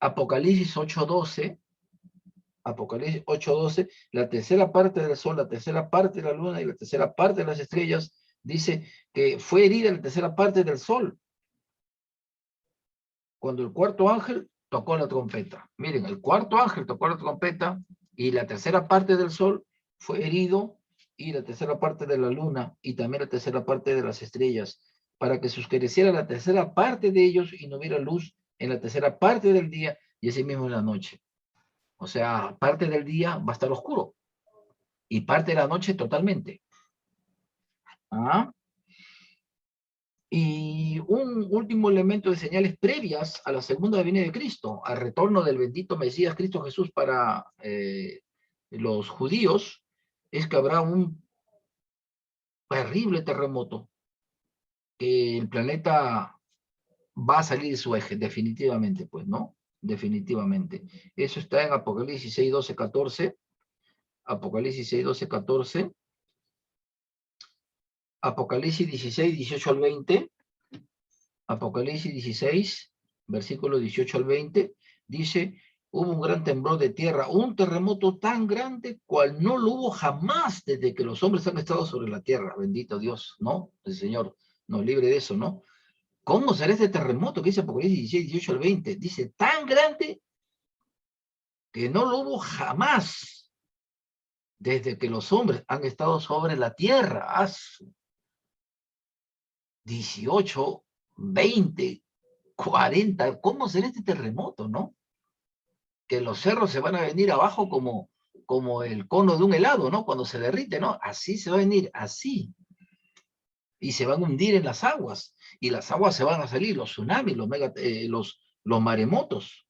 Apocalipsis 8, 12. Apocalipsis 8:12, la tercera parte del sol, la tercera parte de la luna y la tercera parte de las estrellas, dice que fue herida la tercera parte del sol cuando el cuarto ángel tocó la trompeta. Miren, el cuarto ángel tocó la trompeta y la tercera parte del sol fue herido y la tercera parte de la luna y también la tercera parte de las estrellas, para que se oscureciera la tercera parte de ellos y no hubiera luz en la tercera parte del día y así mismo en la noche. O sea, parte del día va a estar oscuro y parte de la noche totalmente. ¿Ah? Y un último elemento de señales previas a la segunda venida de Cristo, al retorno del bendito Mesías Cristo Jesús para los judíos, es que habrá un terrible terremoto, que el planeta va a salir de su eje, definitivamente, pues, ¿no? Definitivamente. Eso está en Apocalipsis 6, 12, 14. Apocalipsis 6, 12, 14. Apocalipsis 16, 18 al 20. Apocalipsis 16, versículos 18 al 20, dice, hubo un gran temblor de tierra, un terremoto tan grande cual no lo hubo jamás desde que los hombres han estado sobre la tierra. Bendito Dios, ¿no? El Señor nos libre de eso, ¿no? ¿Cómo será este terremoto que dice Apocalipsis 16, 18 al 20? Dice, tan grande que no lo hubo jamás desde que los hombres han estado sobre la tierra. 18, 20, 40, ¿cómo será este terremoto, no? Que los cerros se van a venir abajo como el cono de un helado, ¿no? Cuando se derrite, ¿no? Así se va a venir, así. Y se van a hundir en las aguas. Y las aguas se van a salir, los tsunamis, los maremotos.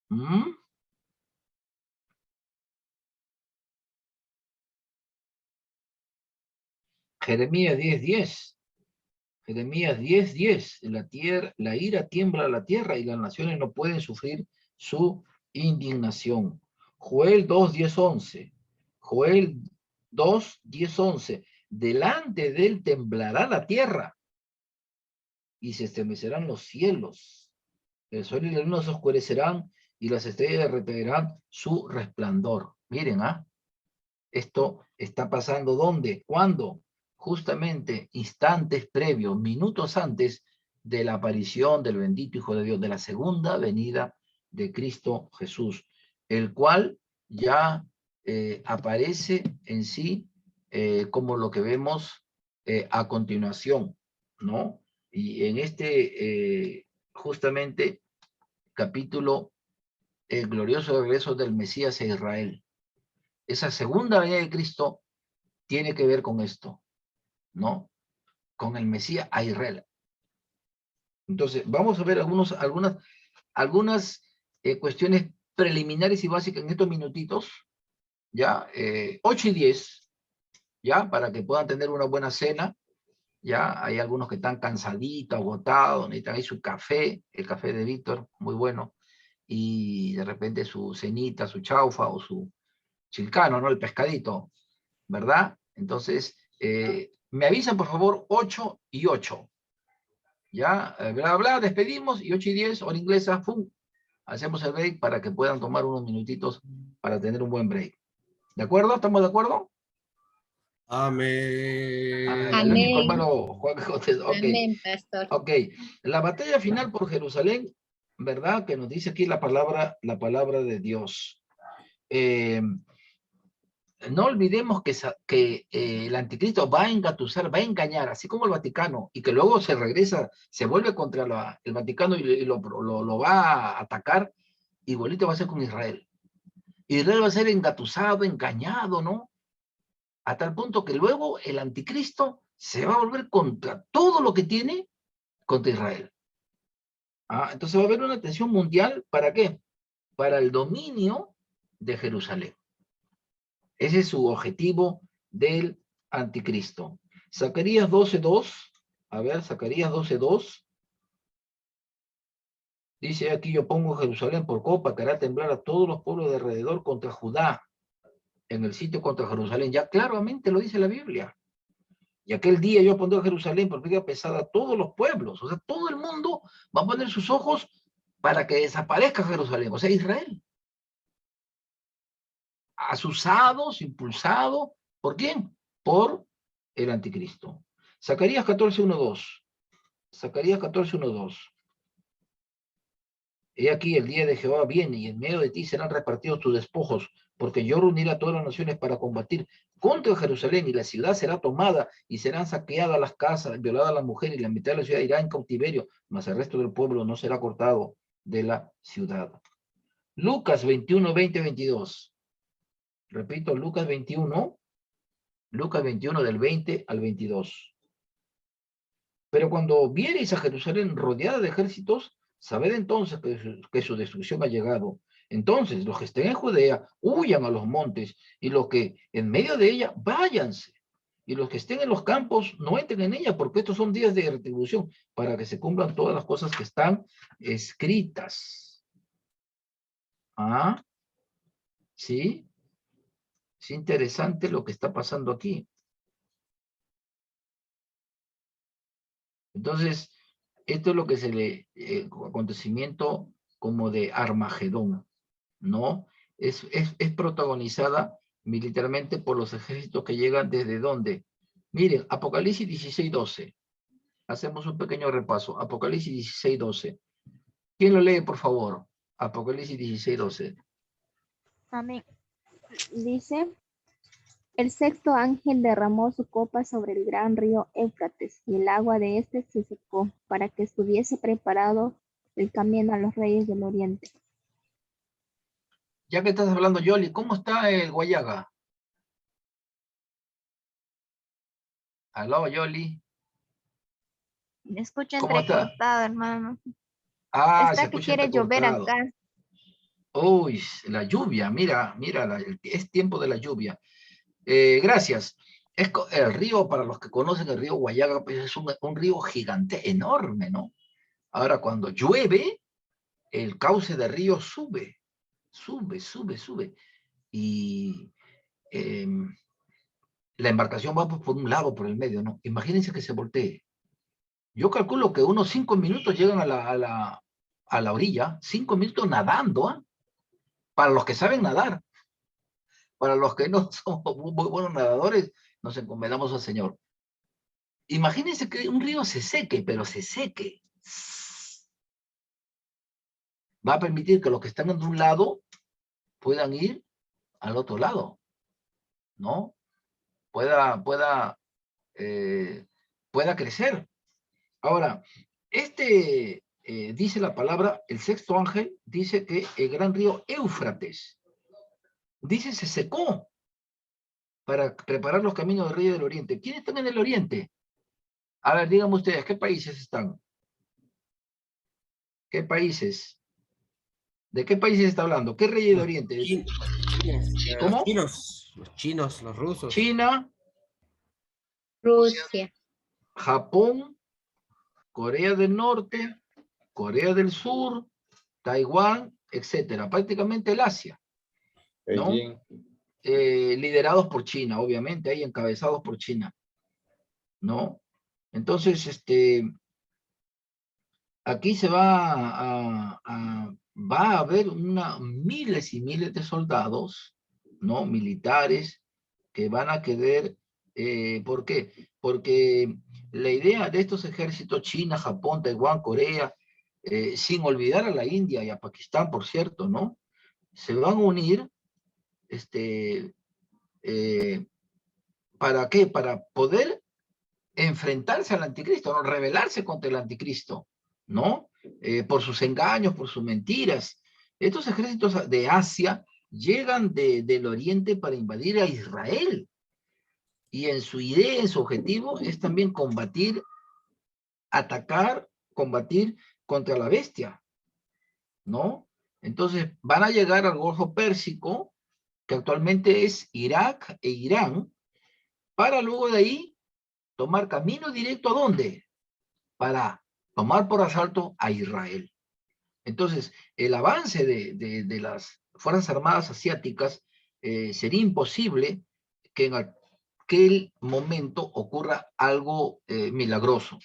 ¿Mm? Jeremías 10:10. Jeremías 10:10. La ira tiembla la tierra y las naciones no pueden sufrir su indignación. Joel 2:10-11. Joel 2:10-11. Delante de él temblará la tierra y se estremecerán los cielos. El sol y la luna se oscurecerán y las estrellas retraerán su resplandor. Miren, esto está pasando ¿dónde? ¿Cuándo? Justamente instantes previos, minutos antes de la aparición del bendito Hijo de Dios, de la segunda venida de Cristo Jesús, el cual ya aparece en sí como lo que vemos a continuación, ¿no? Y en este, justamente, capítulo, el glorioso regreso del Mesías a Israel. Esa segunda venida de Cristo tiene que ver con esto, ¿no? Con el Mesías a Israel. Entonces, vamos a ver algunas cuestiones preliminares y básicas en estos minutitos, ¿ya? 8:10, ¿ya? Para que puedan tener una buena cena, ¿ya? Hay algunos que están cansaditos, agotados, necesitan ahí su café, el café de Víctor, muy bueno, y de repente su cenita, su chaufa o su chilcano, ¿no? El pescadito, ¿verdad? Entonces, Me avisan, por favor, 8 y 8. Ya, bla, bla, despedimos, y 8 y 10, hora inglesa, ¡fum! Hacemos el break para que puedan tomar unos minutitos para tener un buen break. ¿De acuerdo? ¿Estamos de acuerdo?
Amén.
El único
Amén.
hermano Juan Quijote. Ok.
Amén, pastor.
Ok. La batalla final por Jerusalén, ¿verdad? Que nos dice aquí la palabra de Dios. No olvidemos que el anticristo va a engatusar, va a engañar, así como el Vaticano, y que luego se regresa, se vuelve contra el Vaticano y lo va a atacar, igualito va a ser con Israel. Israel va a ser engatusado, engañado, ¿no? A tal punto que luego el anticristo se va a volver contra todo lo que tiene contra Israel. Entonces va a haber una tensión mundial, ¿para qué? Para el dominio de Jerusalén. Ese es su objetivo del anticristo. Zacarías 12:2. A ver, Zacarías 12:2. Dice aquí: yo pongo Jerusalén por copa, que hará temblar a todos los pueblos de alrededor contra Judá, en el sitio contra Jerusalén. Ya claramente lo dice la Biblia. Y aquel día yo pondré a Jerusalén por carga pesada a todos los pueblos. O sea, todo el mundo va a poner sus ojos para que desaparezca Jerusalén, o sea, Israel. Asusados, impulsado, ¿por quién? Por el anticristo. Zacarías 14:1-2. Zacarías 14:1-2. He aquí, el día de Jehová viene, y en medio de ti serán repartidos tus despojos, porque yo reuniré a todas las naciones para combatir contra Jerusalén, y la ciudad será tomada, y serán saqueadas las casas, violadas las mujeres, y la mitad de la ciudad irá en cautiverio, mas el resto del pueblo no será cortado de la ciudad. Lucas 21:20-22. Repito, Lucas 21 del 20 al 22. Pero cuando viereis a Jerusalén rodeada de ejércitos, sabed entonces que su destrucción ha llegado. Entonces, los que estén en Judea, huyan a los montes, y los que en medio de ella, váyanse. Y los que estén en los campos, no entren en ella, porque estos son días de retribución, para que se cumplan todas las cosas que están escritas. ¿Sí? Es interesante lo que está pasando aquí. Entonces, esto es lo que se le acontecimiento como de Armagedón, ¿no? Es protagonizada militarmente por los ejércitos que llegan desde ¿dónde? Miren, Apocalipsis 16:12. Hacemos un pequeño repaso. Apocalipsis 16:12. ¿Quién lo lee, por favor? Apocalipsis 16:12.
Amén. Dice, el sexto ángel derramó su copa sobre el gran río Éufrates, y el agua de éste se secó, para que estuviese preparado el camino a los reyes del oriente.
Ya que estás hablando, Yoli, ¿cómo está el Guayaga? Aló, Yoli.
Me escucha
¿Cómo está?
entrecortado, hermano.
Se
Está que
escucha
quiere llover
entrecortado.
acá.
Uy, la lluvia, mira, es tiempo de la lluvia. Gracias. El río, para los que conocen el río Guayaga, pues es un río gigante, enorme, ¿no? Ahora, cuando llueve, el cauce del río sube. Y la embarcación va por un lado, por el medio, ¿no? Imagínense que se voltee. Yo calculo que unos 5 minutos llegan a la orilla, 5 minutos nadando, ¿eh? Para los que saben nadar. Para los que no somos muy buenos nadadores, nos encomendamos al Señor. Imagínense que un río se seque, pero se seque. Va a permitir que los que están en un lado puedan ir al otro lado, ¿no? Pueda crecer. Ahora, dice la palabra, el sexto ángel dice que el gran río Éufrates, dice, se secó para preparar los caminos del río del oriente. ¿Quiénes están en el oriente? A ver, díganme ustedes, ¿qué países están? ¿Qué países? ¿De qué países está hablando? ¿Qué rey del oriente? ¿Cómo?
Los chinos, los rusos.
China,
Rusia.
Japón, Corea del Norte, Corea del Sur, Taiwán, etcétera. Prácticamente el Asia, ¿no? Liderados por China, obviamente, ahí encabezados por China. ¿no? Entonces, aquí se va a haber miles y miles de soldados, ¿no? Militares que van a querer, ¿por qué? Porque la idea de estos ejércitos, China, Japón, Taiwán, Corea, sin olvidar a la India y a Pakistán, por cierto, ¿no? Se van a unir, ¿para qué? Para poder enfrentarse al anticristo, ¿no? Rebelarse contra el anticristo, ¿no? Por sus engaños, por sus mentiras. Estos ejércitos de Asia llegan del oriente para invadir a Israel. Y en su idea, en su objetivo, es también combatir, atacar, combatir contra la bestia, ¿no? Entonces van a llegar al Golfo Pérsico, que actualmente es Irak e Irán, para luego de ahí tomar camino directo ¿a dónde? Para tomar por asalto a Israel. Entonces, el avance de las Fuerzas Armadas asiáticas sería imposible que en aquel momento ocurra algo milagroso,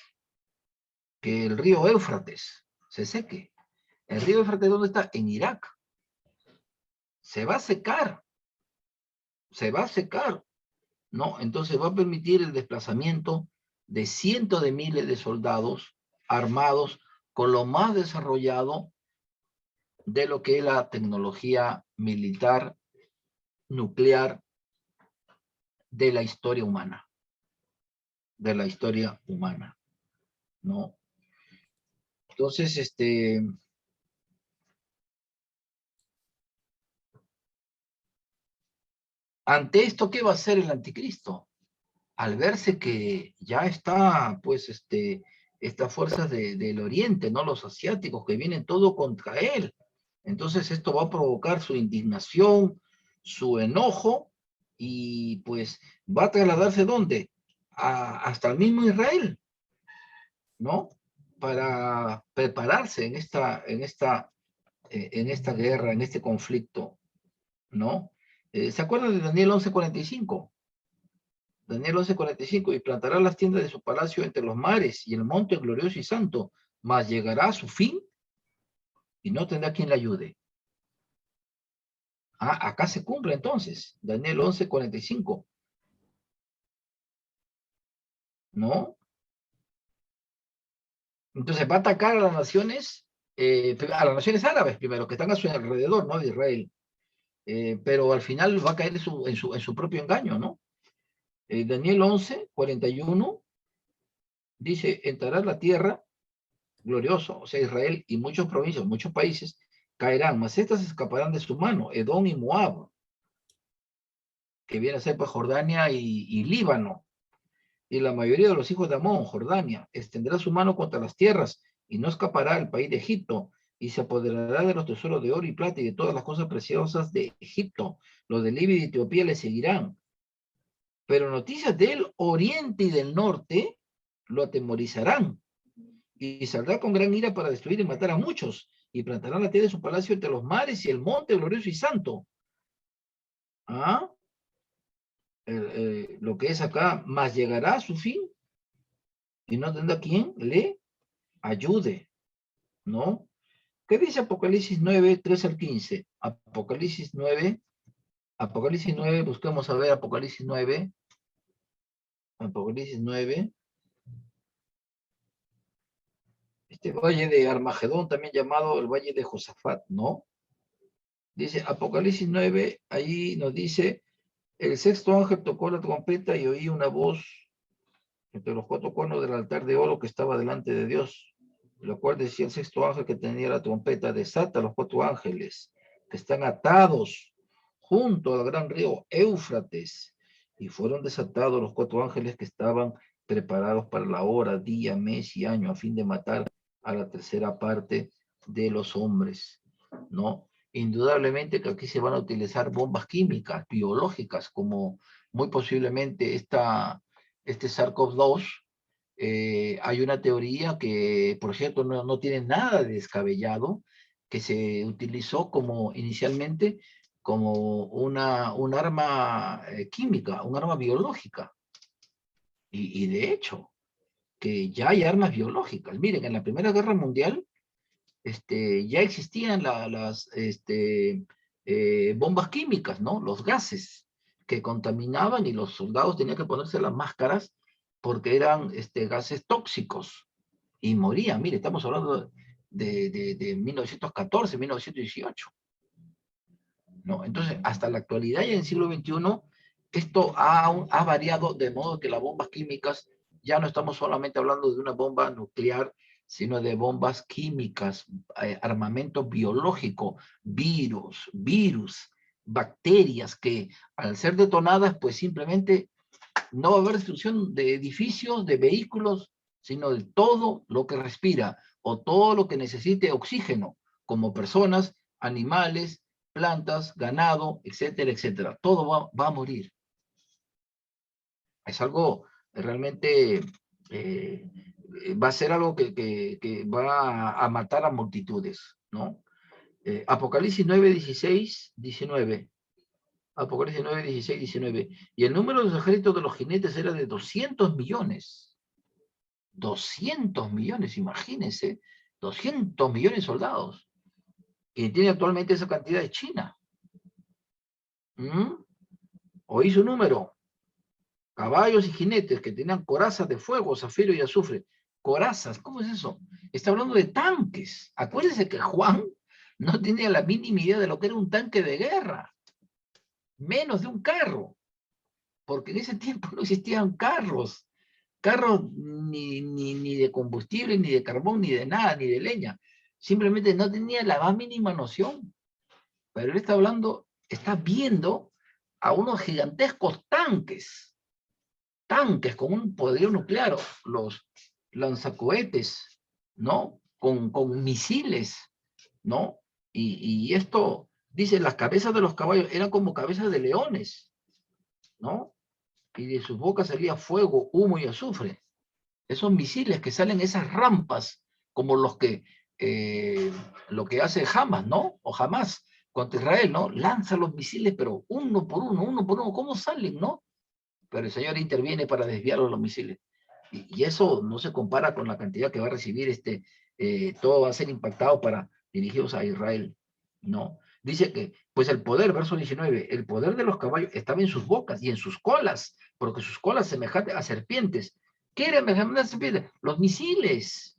que el río Éufrates se seque. ¿El río Éufrates dónde está? En Irak. Se va a secar, ¿no? Entonces va a permitir el desplazamiento de cientos de miles de soldados armados con lo más desarrollado de lo que es la tecnología militar nuclear de la historia humana, ¿no? Entonces, ante esto, ¿qué va a hacer el anticristo? Al verse que ya está, pues, estas fuerzas del oriente, ¿no? Los asiáticos que vienen todo contra él. Entonces esto va a provocar su indignación, su enojo, y pues va a trasladarse ¿dónde? Hasta el mismo Israel, ¿no? Para prepararse en esta guerra, en este conflicto, ¿no? ¿Se acuerdan de Daniel 11:45? Daniel 11:45, y plantará las tiendas de su palacio entre los mares y el monte glorioso y santo, mas llegará a su fin y no tendrá quien le ayude. Ah, acá se cumple entonces, Daniel 11:45, ¿no? Entonces va a atacar a las naciones árabes primero, que están a su alrededor, ¿no? De Israel. Pero al final va a caer en su propio engaño, ¿no? Daniel 11:41 dice, entrará la tierra glorioso, o sea, Israel y muchas provincias, muchos países caerán, mas estas escaparán de su mano, Edom y Moab, que viene a ser pues Jordania y Líbano, y la mayoría de los hijos de Amón, Jordania, extenderá su mano contra las tierras, y no escapará el país de Egipto, y se apoderará de los tesoros de oro y plata y de todas las cosas preciosas de Egipto. Los de Libia y Etiopía le seguirán. Pero noticias del oriente y del norte lo atemorizarán, y saldrá con gran ira para destruir y matar a muchos, y plantará la tierra de su palacio entre los mares y el monte glorioso y santo. ¿Ah? Lo que es acá, más llegará a su fin, y no tendrá quien le ayude, ¿no? ¿Qué dice Apocalipsis 9, 3 al 15? Apocalipsis 9, busquemos a ver Apocalipsis 9, este valle de Armagedón, también llamado el valle de Josafat, ¿no? Dice Apocalipsis 9, ahí nos dice, el sexto ángel tocó la trompeta y oí una voz entre los cuatro cuernos del altar de oro que estaba delante de Dios, lo cual decía el sexto ángel que tenía la trompeta, desata a los cuatro ángeles que están atados junto al gran río Éufrates, y fueron desatados los cuatro ángeles que estaban preparados para la hora, día, mes y año, a fin de matar a la tercera parte de los hombres, ¿no? Indudablemente que aquí se van a utilizar bombas químicas, biológicas, como muy posiblemente este SARS-CoV-2. Hay una teoría que, por cierto, no tiene nada de descabellado, que se utilizó inicialmente como un arma química, un arma biológica. Y de hecho, que ya hay armas biológicas. Miren, en la Primera Guerra Mundial ya existían las bombas químicas, ¿no? Los gases que contaminaban y los soldados tenían que ponerse las máscaras porque eran gases tóxicos y morían. Mire, estamos hablando de 1914, 1918. ¿No? Entonces, hasta la actualidad y en el siglo XXI, esto ha variado de modo que las bombas químicas, ya no estamos solamente hablando de una bomba nuclear, sino de bombas químicas, armamento biológico, virus, bacterias que al ser detonadas, pues simplemente no va a haber destrucción de edificios, de vehículos, sino de todo lo que respira o todo lo que necesite oxígeno, como personas, animales, plantas, ganado, etcétera, etcétera. Todo va a morir. Es algo realmente, va a ser algo que va a matar a multitudes, ¿no? Apocalipsis 9, 16, 19. Apocalipsis 9, 16, 19. Y el número de los ejércitos de los jinetes era de 200 millones. 200 millones, imagínense. 200 millones de soldados. Quien tiene actualmente esa cantidad es China. Oí su número. Caballos y jinetes que tenían corazas de fuego, zafiro y azufre. Corazas, ¿cómo es eso? Está hablando de tanques. Acuérdense que Juan no tenía la mínima idea de lo que era un tanque de guerra. Menos de un carro. Porque en ese tiempo no existían carros ni de combustible, ni de carbón, ni de nada, ni de leña. Simplemente no tenía la más mínima noción. Pero él está hablando, está viendo a unos gigantescos tanques con un poderío nuclear, los lanzacohetes, ¿no? Con misiles, ¿no? Y esto, dice, las cabezas de los caballos eran como cabezas de leones, ¿no? Y de sus bocas salía fuego, humo y azufre. Esos misiles que salen, esas rampas, como lo que hace Hamas, ¿no? O Hamas contra Israel, ¿no? Lanza los misiles, pero uno por uno, ¿cómo salen, no? Pero el Señor interviene para desviar los misiles. Y eso no se compara con la cantidad que va a recibir todo va a ser impactado para dirigirse a Israel, ¿no? Dice que, pues el poder, verso 19, el poder de los caballos estaba en sus bocas y en sus colas, porque sus colas semejantes a serpientes. ¿Qué eran semejantes a serpientes? Los misiles.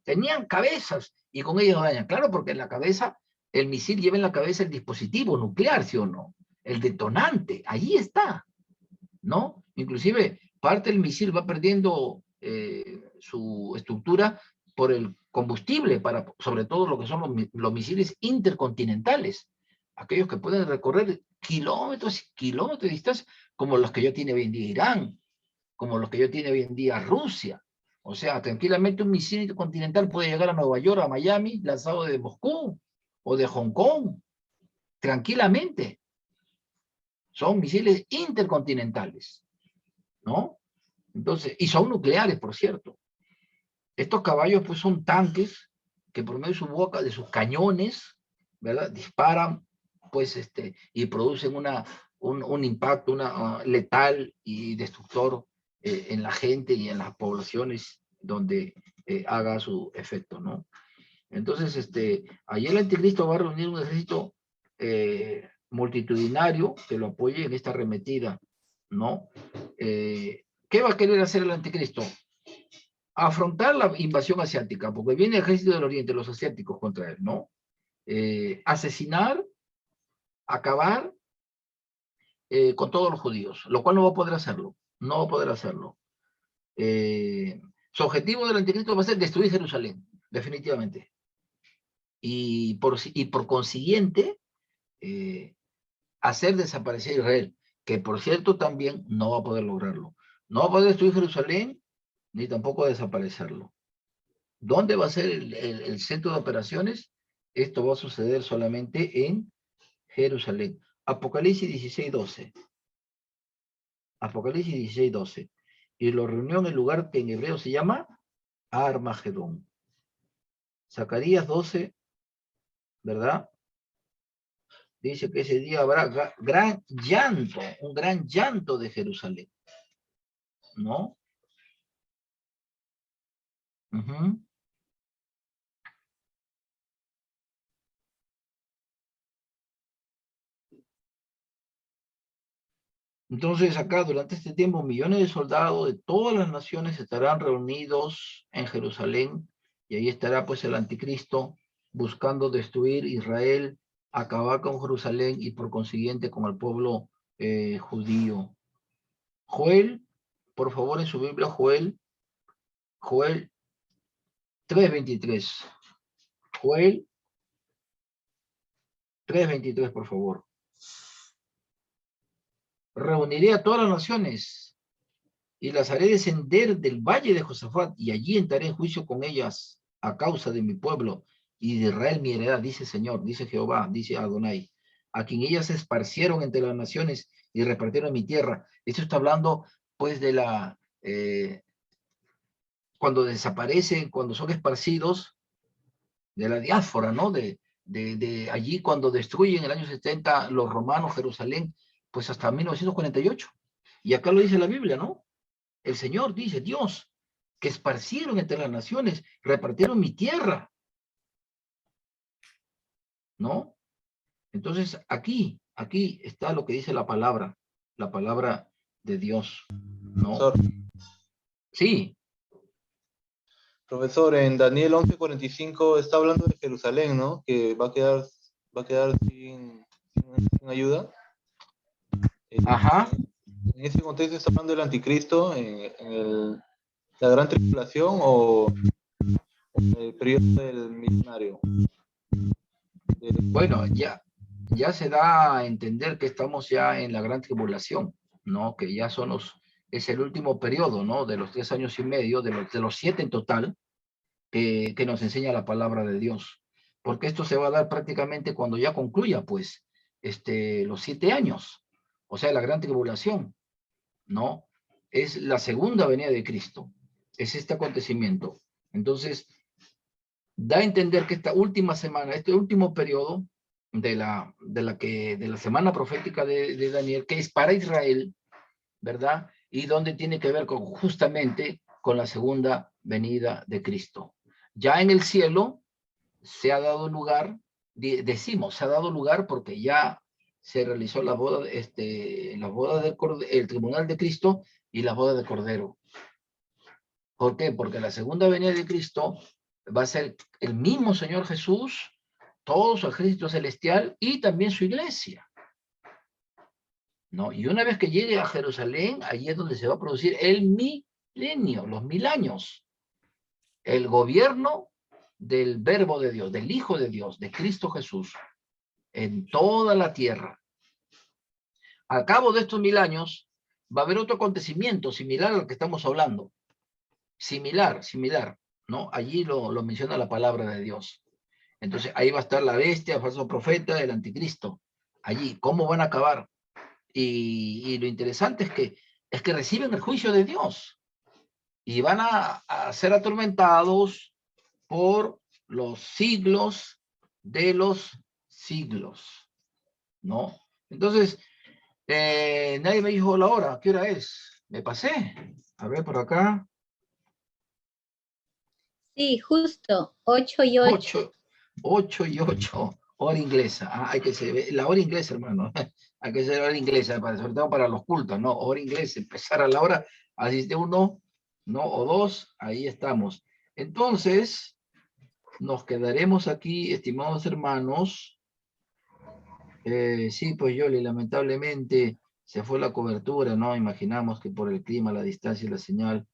Tenían cabezas y con ellos dañan. Claro, porque en la cabeza, el misil lleva en la cabeza el dispositivo nuclear, ¿sí o no? El detonante, allí está, ¿no? Inclusive parte del misil va perdiendo su estructura por el combustible, sobre todo lo que son los misiles intercontinentales, aquellos que pueden recorrer kilómetros y kilómetros de distancia, como los que ya tiene hoy en día Irán, como los que ya tiene hoy en día Rusia. O sea, tranquilamente un misil intercontinental puede llegar a Nueva York, a Miami, lanzado de Moscú o de Hong Kong, tranquilamente. Son misiles intercontinentales, ¿no? Entonces, y son nucleares, por cierto. Estos caballos, pues, son tanques que por medio de su boca, de sus cañones, ¿verdad? Disparan, pues, y producen un impacto letal y destructor en la gente y en las poblaciones donde haga su efecto, ¿no? Entonces, allí el anticristo va a reunir un ejército multitudinario que lo apoye en esta arremetida, ¿no? ¿Qué va a querer hacer el anticristo? Afrontar la invasión asiática, porque viene el ejército del oriente, los asiáticos contra él, ¿no? Asesinar, acabar con todos los judíos, lo cual no va a poder hacerlo, no va a poder hacerlo. Su objetivo del anticristo va a ser destruir Jerusalén, definitivamente. Y por consiguiente, hacer desaparecer Israel, que por cierto también no va a poder lograrlo. No va a poder destruir Jerusalén, ni tampoco desaparecerlo. ¿Dónde va a ser el centro de operaciones? Esto va a suceder solamente en Jerusalén. Apocalipsis 16:12. Apocalipsis 16:12. Y lo reunió en el lugar que en hebreo se llama Armagedón. Zacarías 12, ¿verdad? Dice que ese día habrá gran llanto, un gran llanto de Jerusalén. ¿no? Ujú. Entonces acá durante este tiempo millones de soldados de todas las naciones estarán reunidos en Jerusalén y ahí estará pues el anticristo buscando destruir Israel, acabar con Jerusalén y por consiguiente con el pueblo judío. Joel, por favor en su Biblia, Joel 3:23. Joel 3:23, por favor. Reuniré a todas las naciones y las haré descender del valle de Josafat, y allí entraré en juicio con ellas a causa de mi pueblo y de Israel mi heredad, dice el Señor, dice Jehová, dice Adonai, a quien ellas se esparcieron entre las naciones y repartieron mi tierra. Esto está hablando pues de la, cuando desaparecen, cuando son esparcidos, de la diáspora, ¿no? De allí cuando destruyen en el año 70 los romanos Jerusalén, pues hasta 1948. Y acá lo dice la Biblia, ¿no? El Señor dice, Dios, que esparcieron entre las naciones, repartieron mi tierra, ¿no? Entonces, aquí está lo que dice la palabra de Dios, ¿no?
Profesor,
Sí,
profesor, en Daniel 11:45 está hablando de Jerusalén, ¿no? Que va a quedar sin ayuda.
ajá.
En ese contexto está hablando del anticristo la gran tribulación o el periodo del milenario.
Bueno, ya se da a entender que estamos ya en la gran tribulación, ¿no? Que ya es el último periodo, ¿no? De los 3 años y medio, de los 7 en total, que nos enseña la palabra de Dios. Porque esto se va a dar prácticamente cuando ya concluya, pues, los 7 años. O sea, la gran tribulación, ¿no? Es la segunda venida de Cristo. Es este acontecimiento. Entonces, da a entender que esta última semana, este último periodo de la semana profética de Daniel, que es para Israel, ¿verdad? Y donde tiene que ver justamente con la segunda venida de Cristo. Ya en el cielo se ha dado lugar, se ha dado lugar porque ya se realizó la boda el tribunal de Cristo y la boda de Cordero. ¿Por qué? Porque la segunda venida de Cristo va a ser el mismo Señor Jesús, todo su ejército celestial y también su iglesia, ¿no? Y una vez que llegue a Jerusalén, allí es donde se va a producir el milenio, los 1000 años, el gobierno del Verbo de Dios, del Hijo de Dios, de Cristo Jesús, en toda la tierra. Al cabo de estos 1000 años, va a haber otro acontecimiento similar al que estamos hablando. Similar, ¿no? Allí lo menciona la palabra de Dios. Entonces, ahí va a estar la bestia, el falso profeta, el anticristo. Allí, ¿cómo van a acabar? Y lo interesante es que reciben el juicio de Dios y van a ser atormentados por los siglos de los siglos, ¿no? Entonces, nadie me dijo la hora. ¿Qué hora es? Me pasé. A ver, por acá.
Sí, justo, 8:08.
8:08, hora inglesa. Ah, hay que ser, la hora inglesa, hermano. Hay que ser hora inglesa, sobre todo para los cultos, ¿no? Hora inglesa, empezar a la hora, asiste uno, ¿no? O dos, ahí estamos. Entonces, nos quedaremos aquí, estimados hermanos. Sí, pues Yoli, lamentablemente se fue la cobertura, ¿no? Imaginamos que por el clima, la distancia y la señal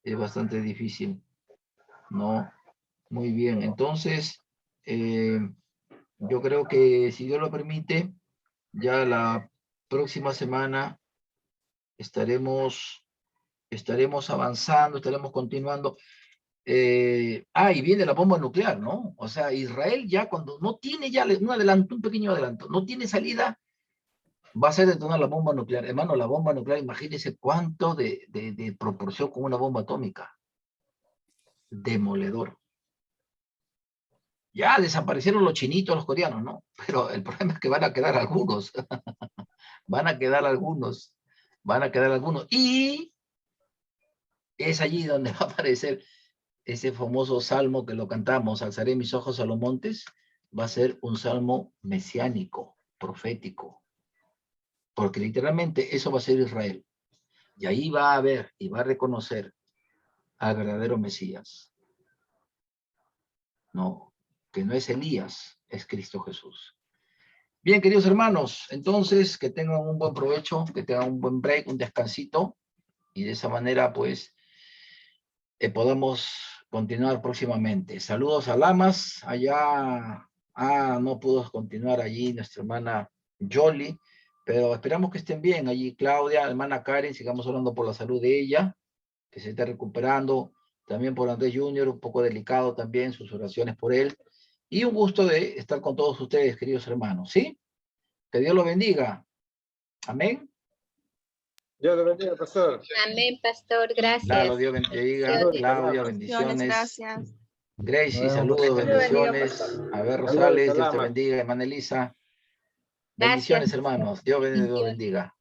es bastante difícil, ¿no? Muy bien, entonces, yo creo que si Dios lo permite, ya la próxima semana estaremos avanzando, estaremos continuando. Y viene la bomba nuclear, ¿no? O sea, Israel ya cuando no tiene ya un pequeño adelanto, no tiene salida, va a ser detonar la bomba nuclear. Hermano, la bomba nuclear, imagínense cuánto de proporción con una bomba atómica. Demoledor. Ya desaparecieron los chinitos, los coreanos, ¿no? Pero el problema es que van a quedar algunos. Van a quedar algunos. Y Es allí donde va a aparecer ese famoso salmo que lo cantamos, alzaré mis ojos a los montes, va a ser un salmo mesiánico, profético, porque literalmente eso va a ser Israel. Y ahí va a ver y va a reconocer al verdadero Mesías. No, que no es Elías, es Cristo Jesús. Bien, queridos hermanos, entonces que tengan un buen provecho, que tengan un buen break, un descansito, y de esa manera, pues, podamos continuar próximamente. Saludos a Lamas, allá, no pudo continuar allí nuestra hermana Jolie, pero esperamos que estén bien allí, Claudia, hermana Karen, sigamos orando por la salud de ella, que se esté recuperando, también por Andrés Junior, un poco delicado también, sus oraciones por él, y un gusto de estar con todos ustedes, queridos hermanos, ¿sí? Que Dios los bendiga. Amén.
Dios le bendiga, pastor.
Amén, pastor, gracias.
Claro, Dios bendiga.
Dios
Claudia, bendiciones.
Gracias.
Gracie,
Nos vemos.
saludos,
Dios le bendiga,
bendiciones.
pastor.
A ver,
Saludos,
Rosales, Dios te
salama.
bendiga. Hermana Elisa.
Gracias.
Bendiciones, hermanos. Dios bendiga.